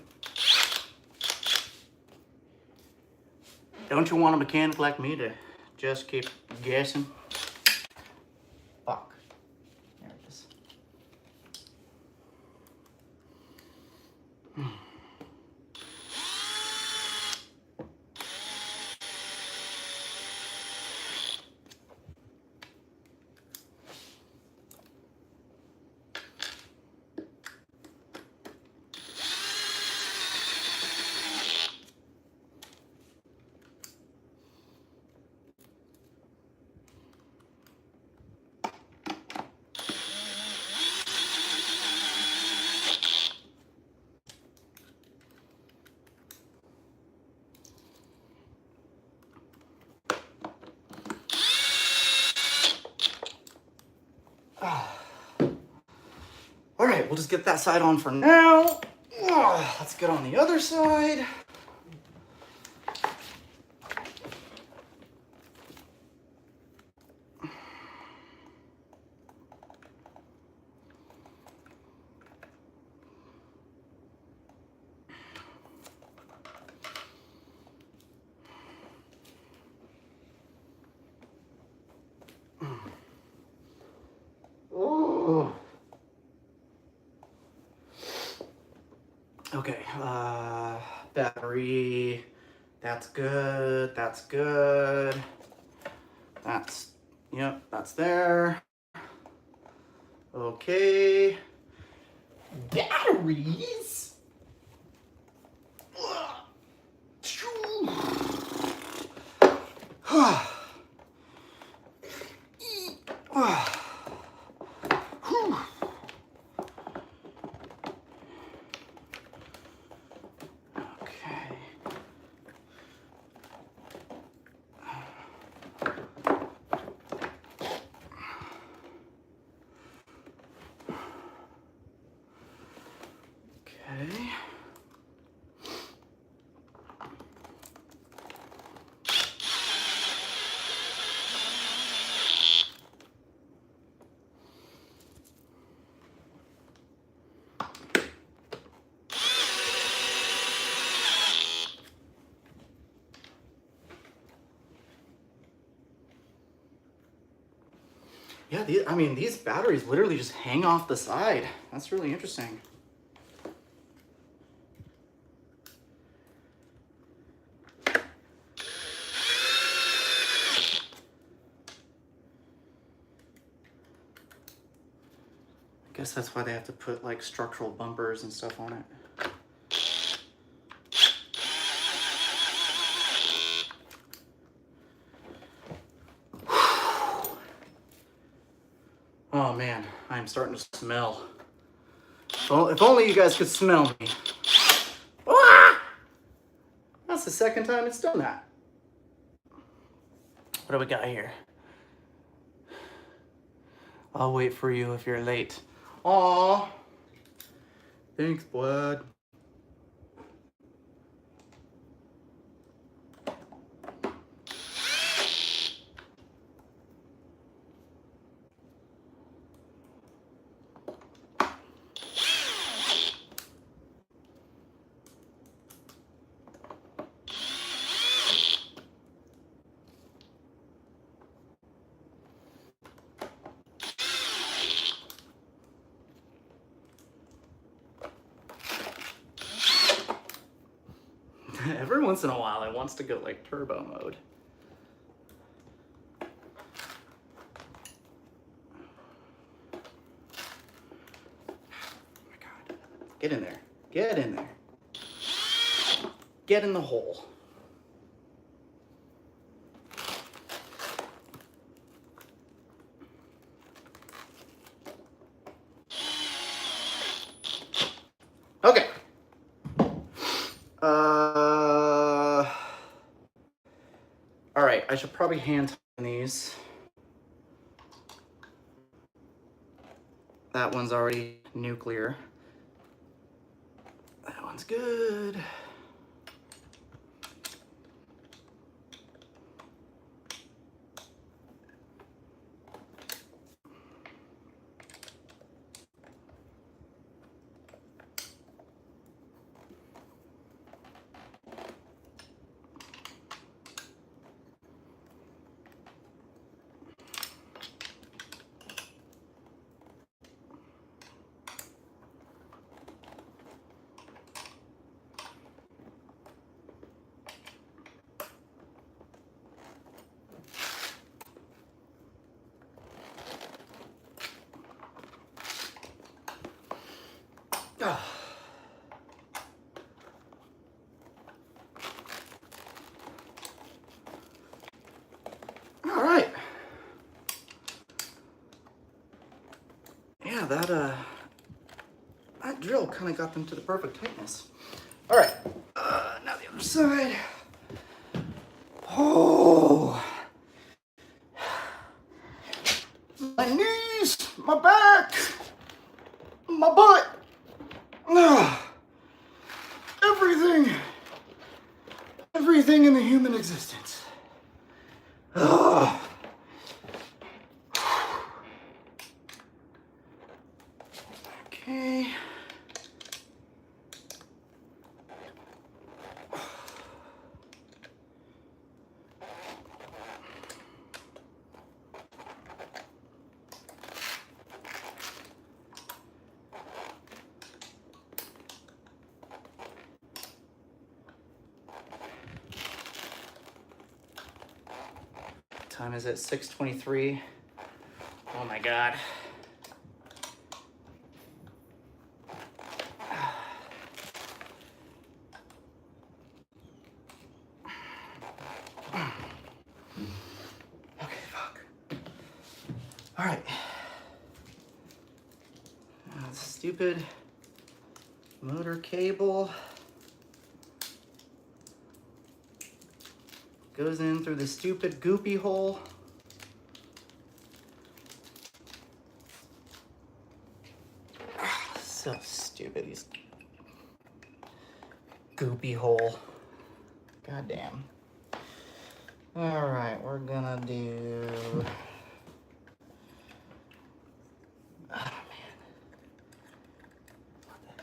S1: Don't you want a mechanic like me to just keep guessing? Fuck. There it is. All right, we'll just get that side on for now. Let's get on the other side. Okay, battery, that's good, that's good. That's, yep, that's there. Okay. Batteries? Okay. Yeah, I mean, these batteries literally just hang off the side. That's really interesting. I guess that's why they have to put like structural bumpers and stuff on it. Oh man, I'm starting to smell. Well, if only you guys could smell me. Ah! That's the second time it's done that. What do we got here? I'll wait for you if you're late. Aw. Thanks, bud. Every once in a while, it wants to go like turbo mode. Oh my God. Get in there. Get in there. Get in the hole. Okay. All right, I should probably hand tighten these. That one's already nuclear. That one's good. Oh. All right. Yeah, that drill kind of got them to the perfect tightness. All right. Now the other side. Oh. My knees, my back, my butt. Everything in the human existence. Okay. Time is at 6:23. Oh my God. Okay, fuck. All right. Stupid motor cable goes in through the stupid goopy hole. So stupid, these goopy hole. Goddamn. All right, we're gonna do. Oh man. What the heck?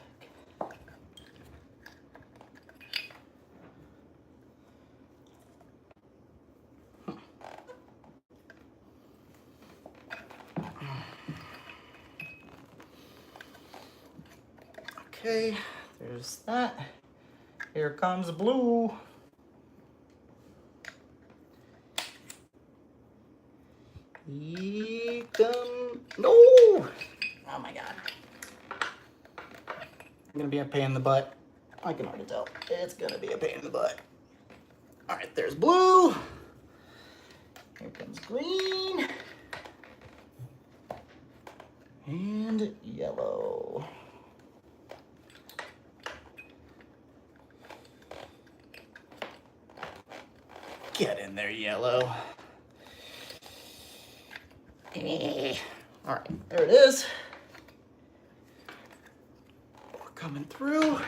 S1: Okay, there's that. Here comes blue. No! Oh my God. It's gonna be a pain in the butt. I can already tell. It's gonna be a pain in the butt. All right, there's blue. Here comes green. And yellow. Get in there, yellow. All right, there it is. We're coming through.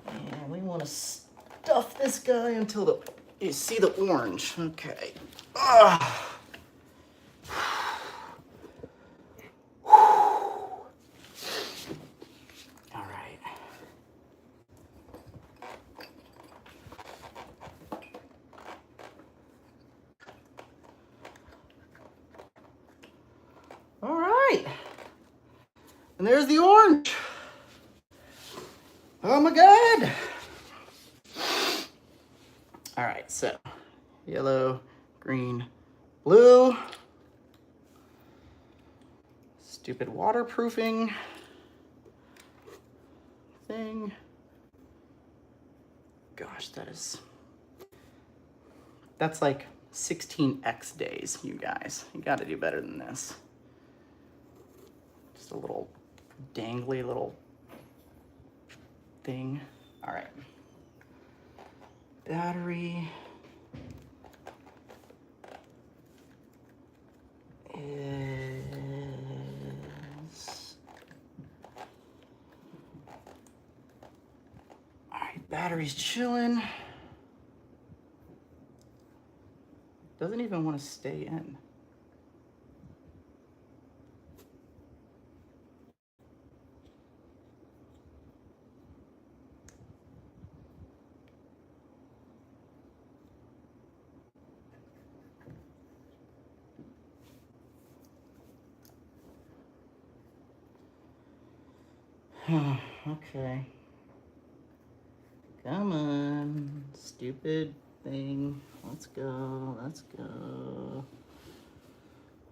S1: And we want to stuff this guy until you see the orange. Okay. Ah. All right. And there's the orange. Oh my God. All right, so yellow, green, blue. Stupid waterproofing thing. Gosh, that's like 16x days, you guys. You gotta do better than this. Just a little dangly little thing. All right. Battery is... All right, battery's chilling. Doesn't even want to stay in. Okay. Come on, stupid thing. Let's go, let's go.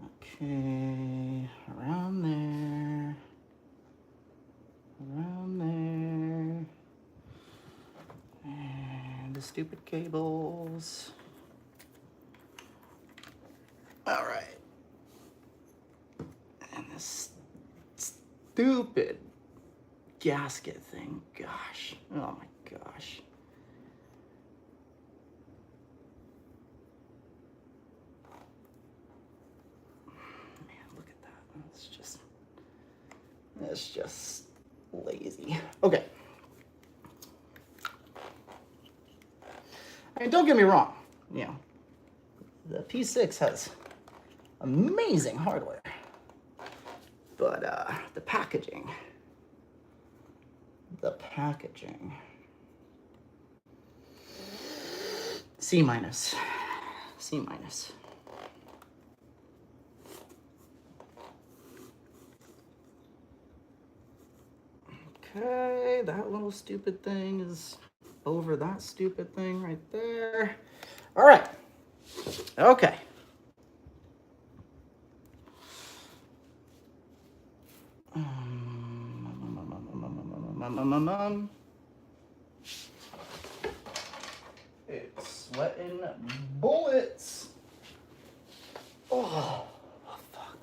S1: Okay, around there. Around there. And the stupid cables. All right. And this stupid gasket thing. Gosh. Oh my gosh. Man, look at that. That's just lazy. Okay. I mean, don't get me wrong. You know, the P6 has amazing hardware. But the packaging. C minus. C minus. Okay, that little stupid thing is over that stupid thing right there. All right. Okay. It's sweating bullets. Oh, fuck.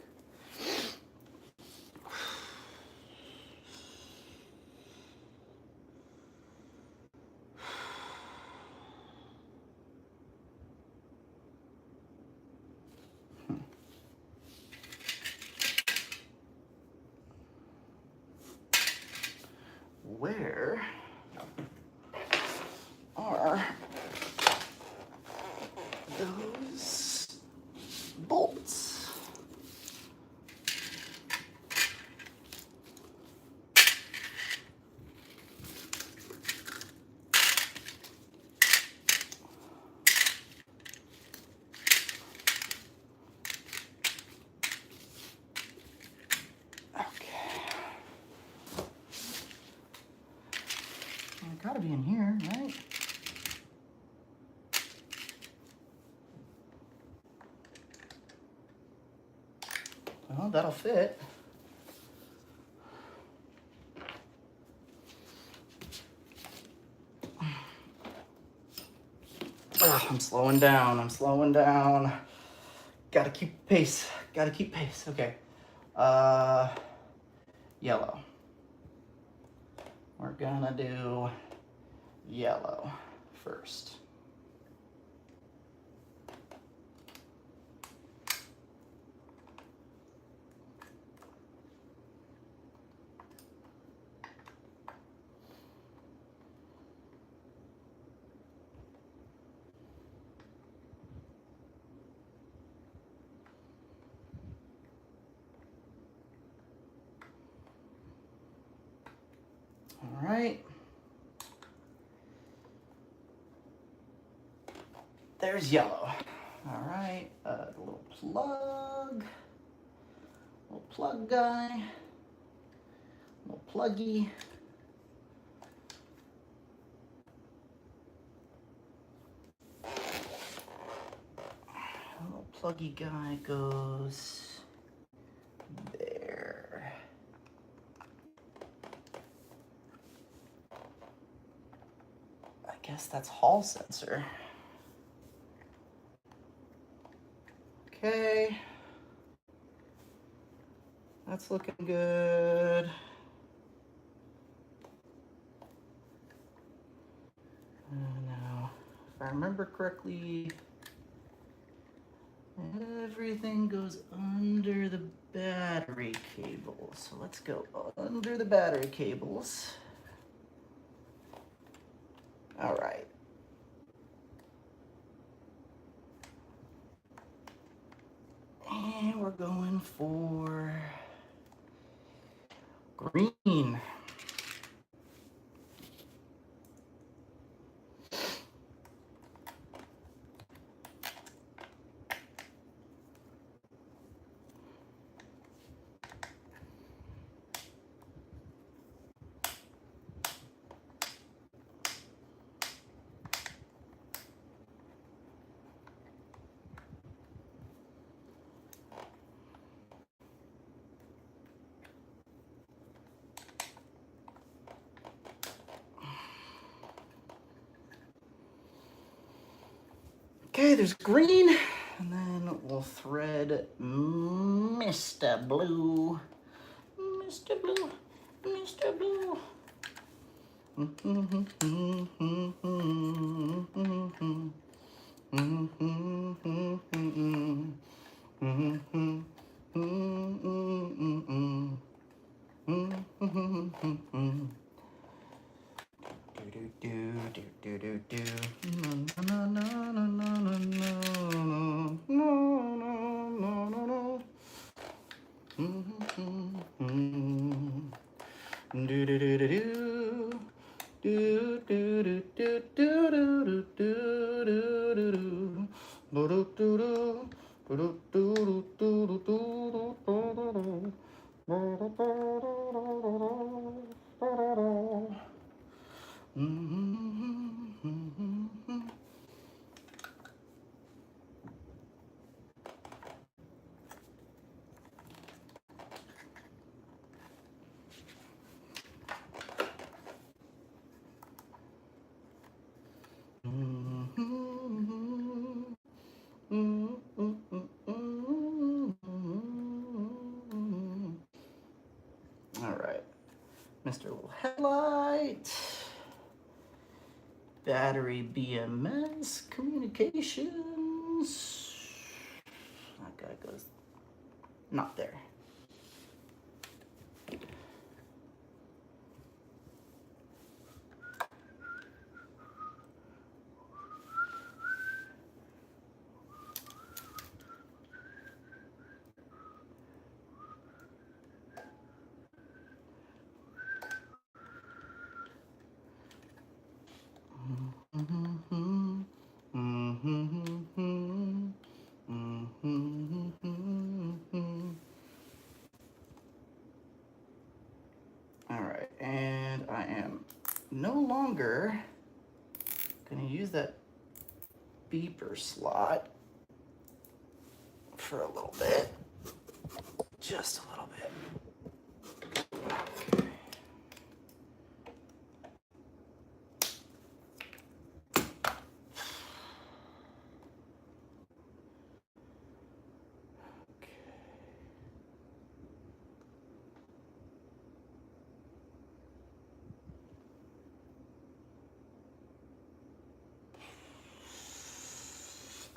S1: Where are those bolts? Gotta be in here, right? Well, that'll fit. Ugh, I'm slowing down. Gotta keep pace. Okay. Yellow. We're gonna do yellow first. All right. There's yellow. All right, the little plug guy, little pluggy. pluggy guy goes there. I guess that's hall sensor. Okay. That's looking good. Now, if I remember correctly, everything goes under the battery cable. So let's go under the battery cables. All right. And we're going for green. Okay, there's green, and then we'll thread Mr. Blue. Mr. Blue, Mr. Blue. All right, Mr. Little Headlight, battery BMS communications. That guy goes not there. All right, and I am no longer going to use that beeper slot for a little bit, just a little bit.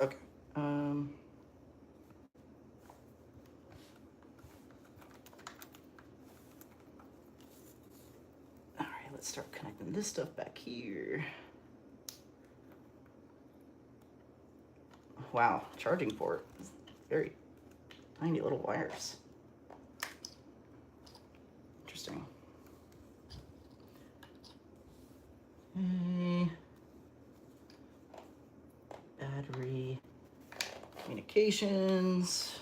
S1: Okay. Okay. All right, let's start connecting this stuff back here. Wow, charging port. Very tiny little wires. Interesting. Okay. Battery communications.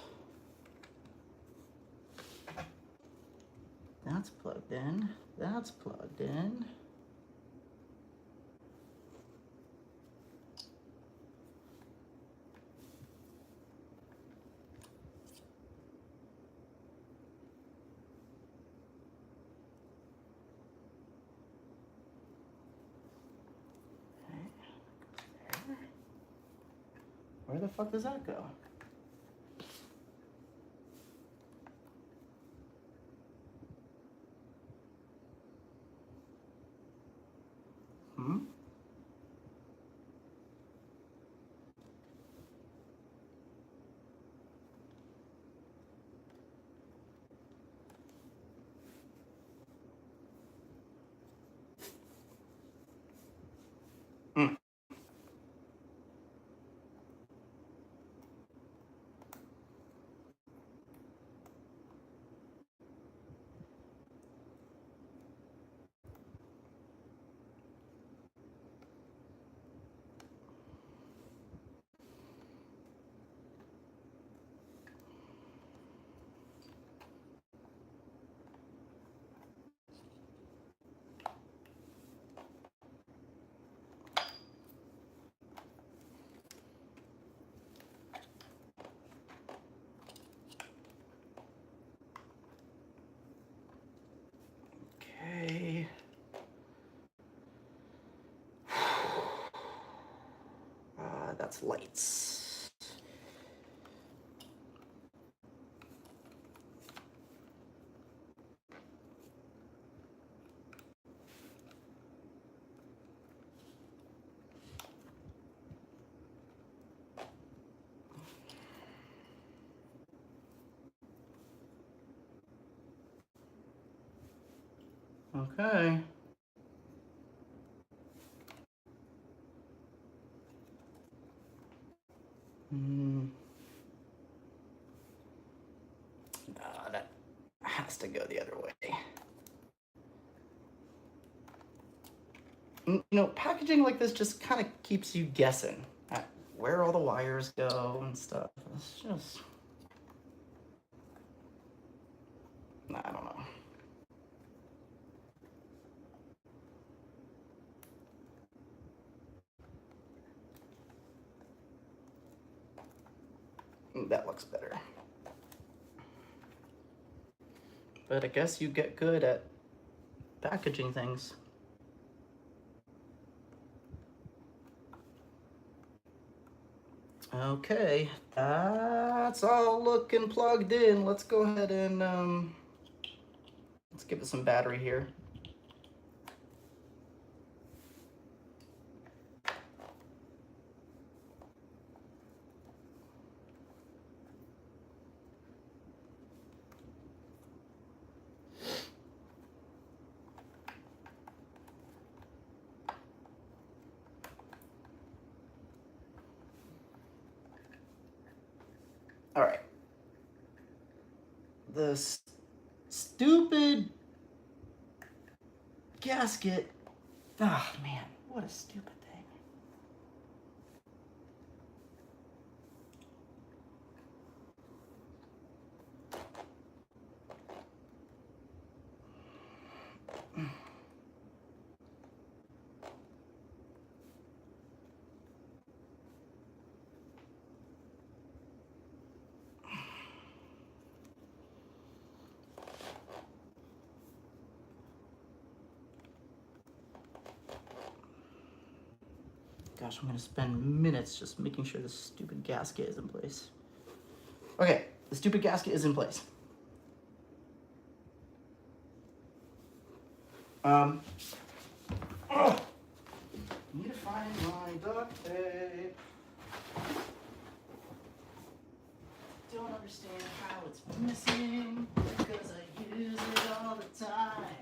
S1: That's plugged in. That's plugged in. Where the fuck does that go? Hmm? Hmm. Okay. That's lights. Okay. That has to go the other way. You know, packaging like this just kind of keeps you guessing at where all the wires go and stuff. It's just, I don't know. That looks better. But I guess you get good at packaging things. Okay, that's all looking plugged in. Let's go ahead and let's give it some battery here. All right. The stupid gasket. Ah, man, what a stupid thing. Gosh, I'm gonna spend minutes just making sure this stupid gasket is in place. Okay, the stupid gasket is in place. Oh, need to find my duct tape. Don't understand how it's missing because I use it all the time.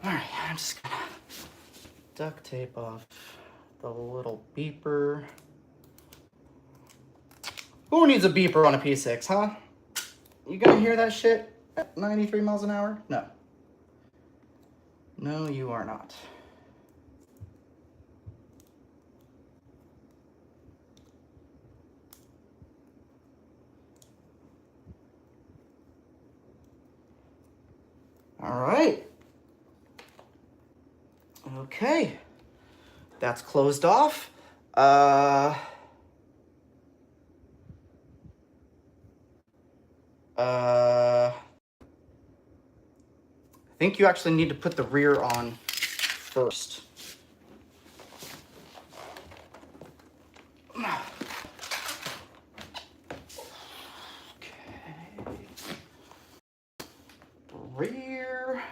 S1: Alright, I'm just gonna duct tape off the little beeper. Who needs a beeper on a P6, huh? You gonna hear that shit at 93 miles an hour? No. No, you are not. All right. Okay. That's closed off. I think you actually need to put the rear on first. Okay. Rear.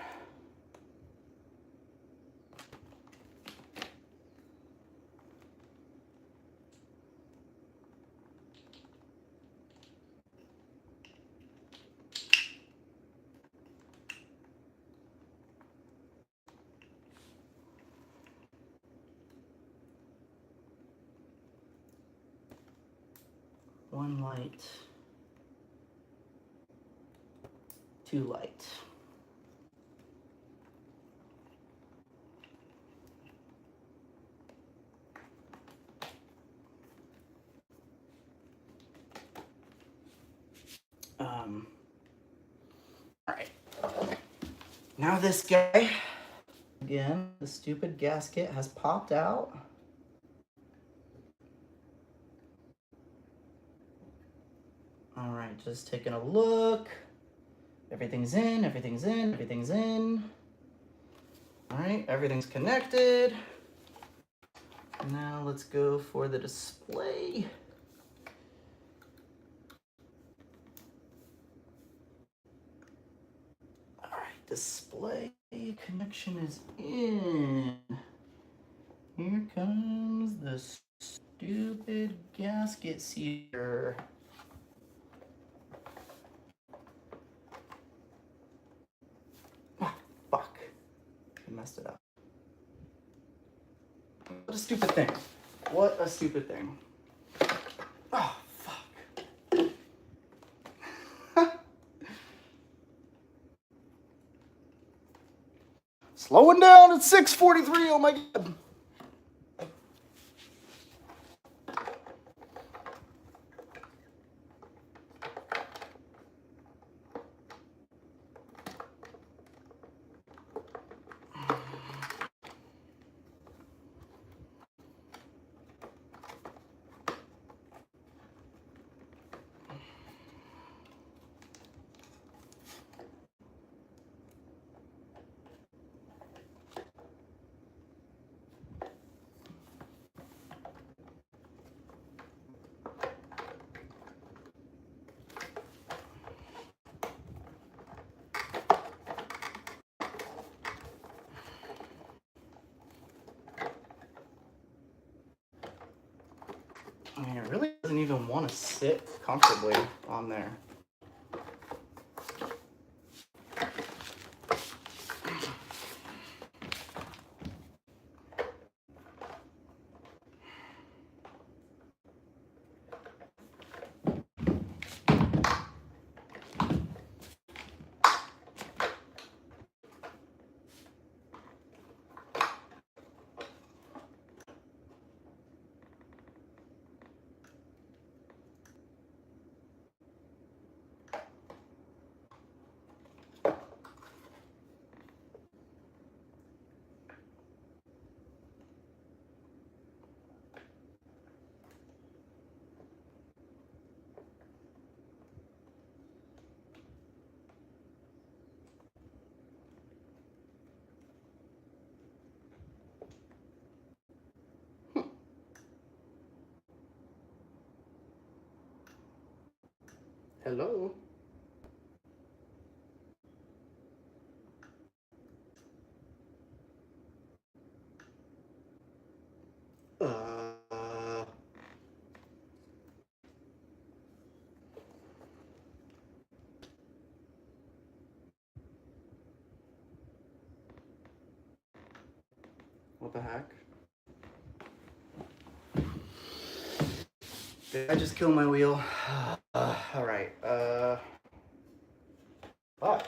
S1: One light, two light. All right. Now this guy, again, the stupid gasket has popped out. All right, just taking a look. Everything's in, everything's in, everything's in. All right, everything's connected. Now let's go for the display. All right, display connection is in. Here comes the stupid gasket sealer. Ah, fuck. I messed it up. What a stupid thing. What a stupid thing. Oh, fuck. Slowing down at 6:43. Oh my god. I mean, it really doesn't even want to sit comfortably on there. Hello? Uh, what the heck? Did I just kill my wheel? All right. Fuck.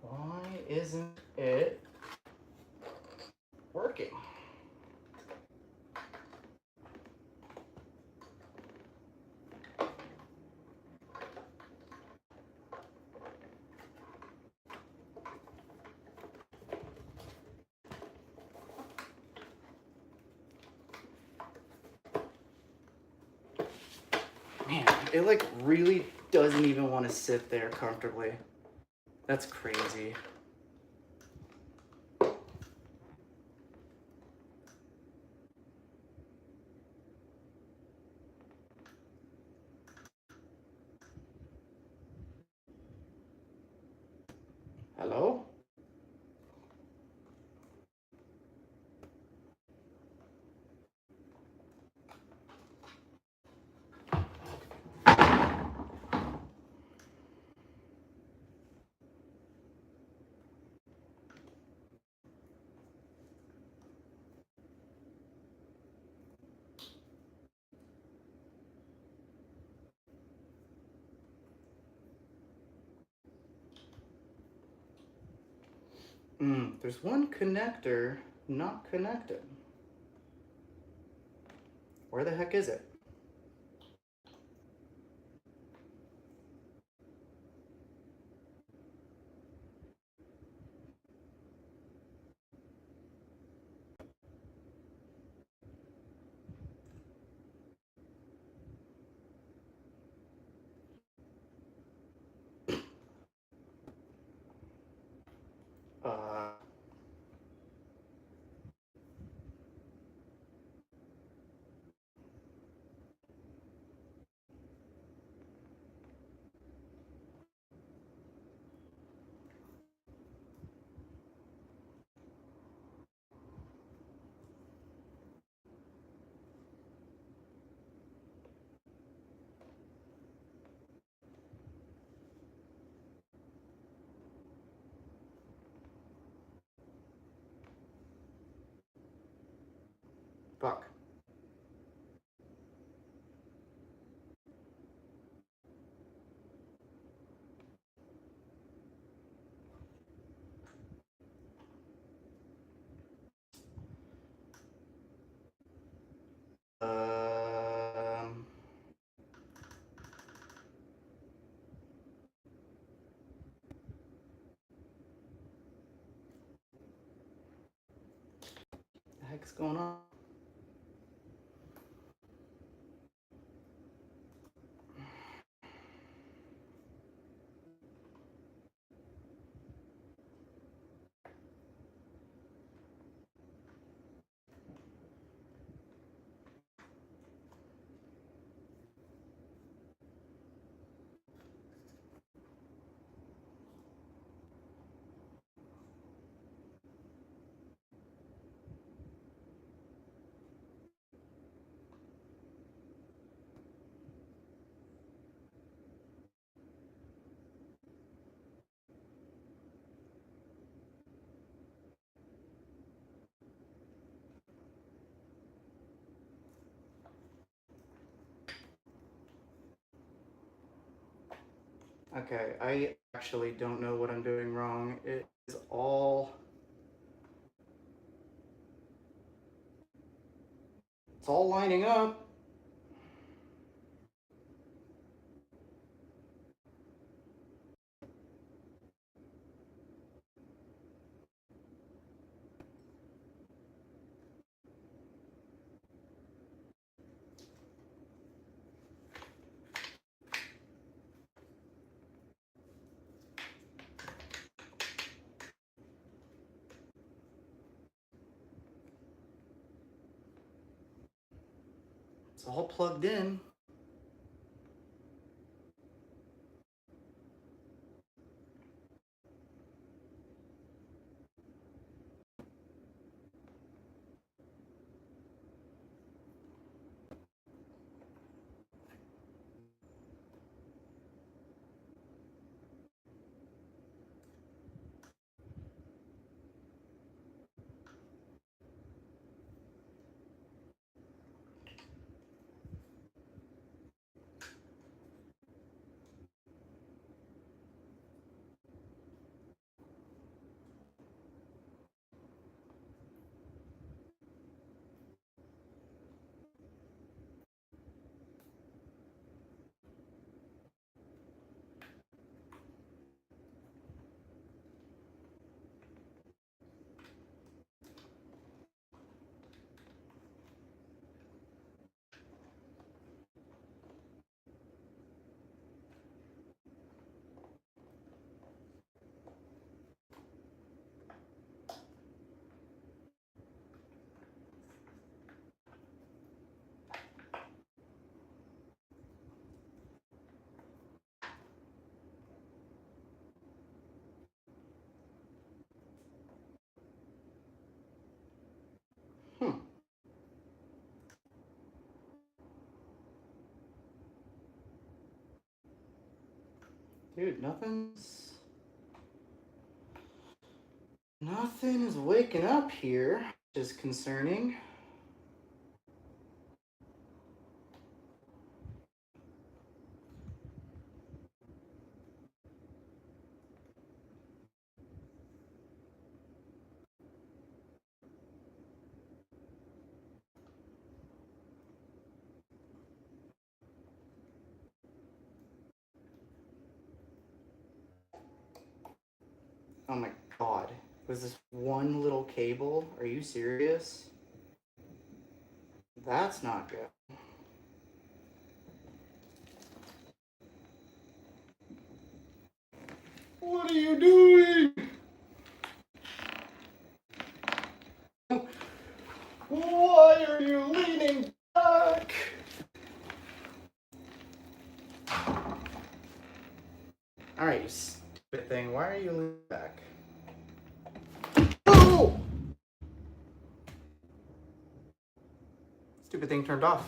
S1: Why isn't it working? Man, it like really doesn't even want to sit there comfortably. That's crazy. Hello? There's one connector not connected. Where the heck is it? Uh, fuck. Um, the heck's going on? Okay, I actually don't know what I'm doing wrong. It is all... It's all lining up. It's all plugged in. Dude, nothing is waking up here, which is concerning. Oh my god. Was this one little cable? Are you serious? That's not good. What are you doing? Why are you leaning back? Alright, you stupid thing. Why are you leaning back? Oh! Stupid thing turned off.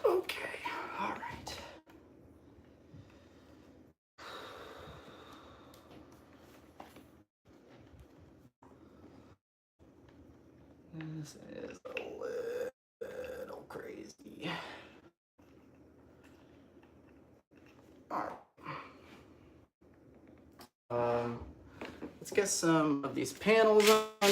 S1: Okay, alright. This is a little crazy. Alright. Let's get some of these panels on.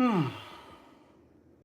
S1: Hmm.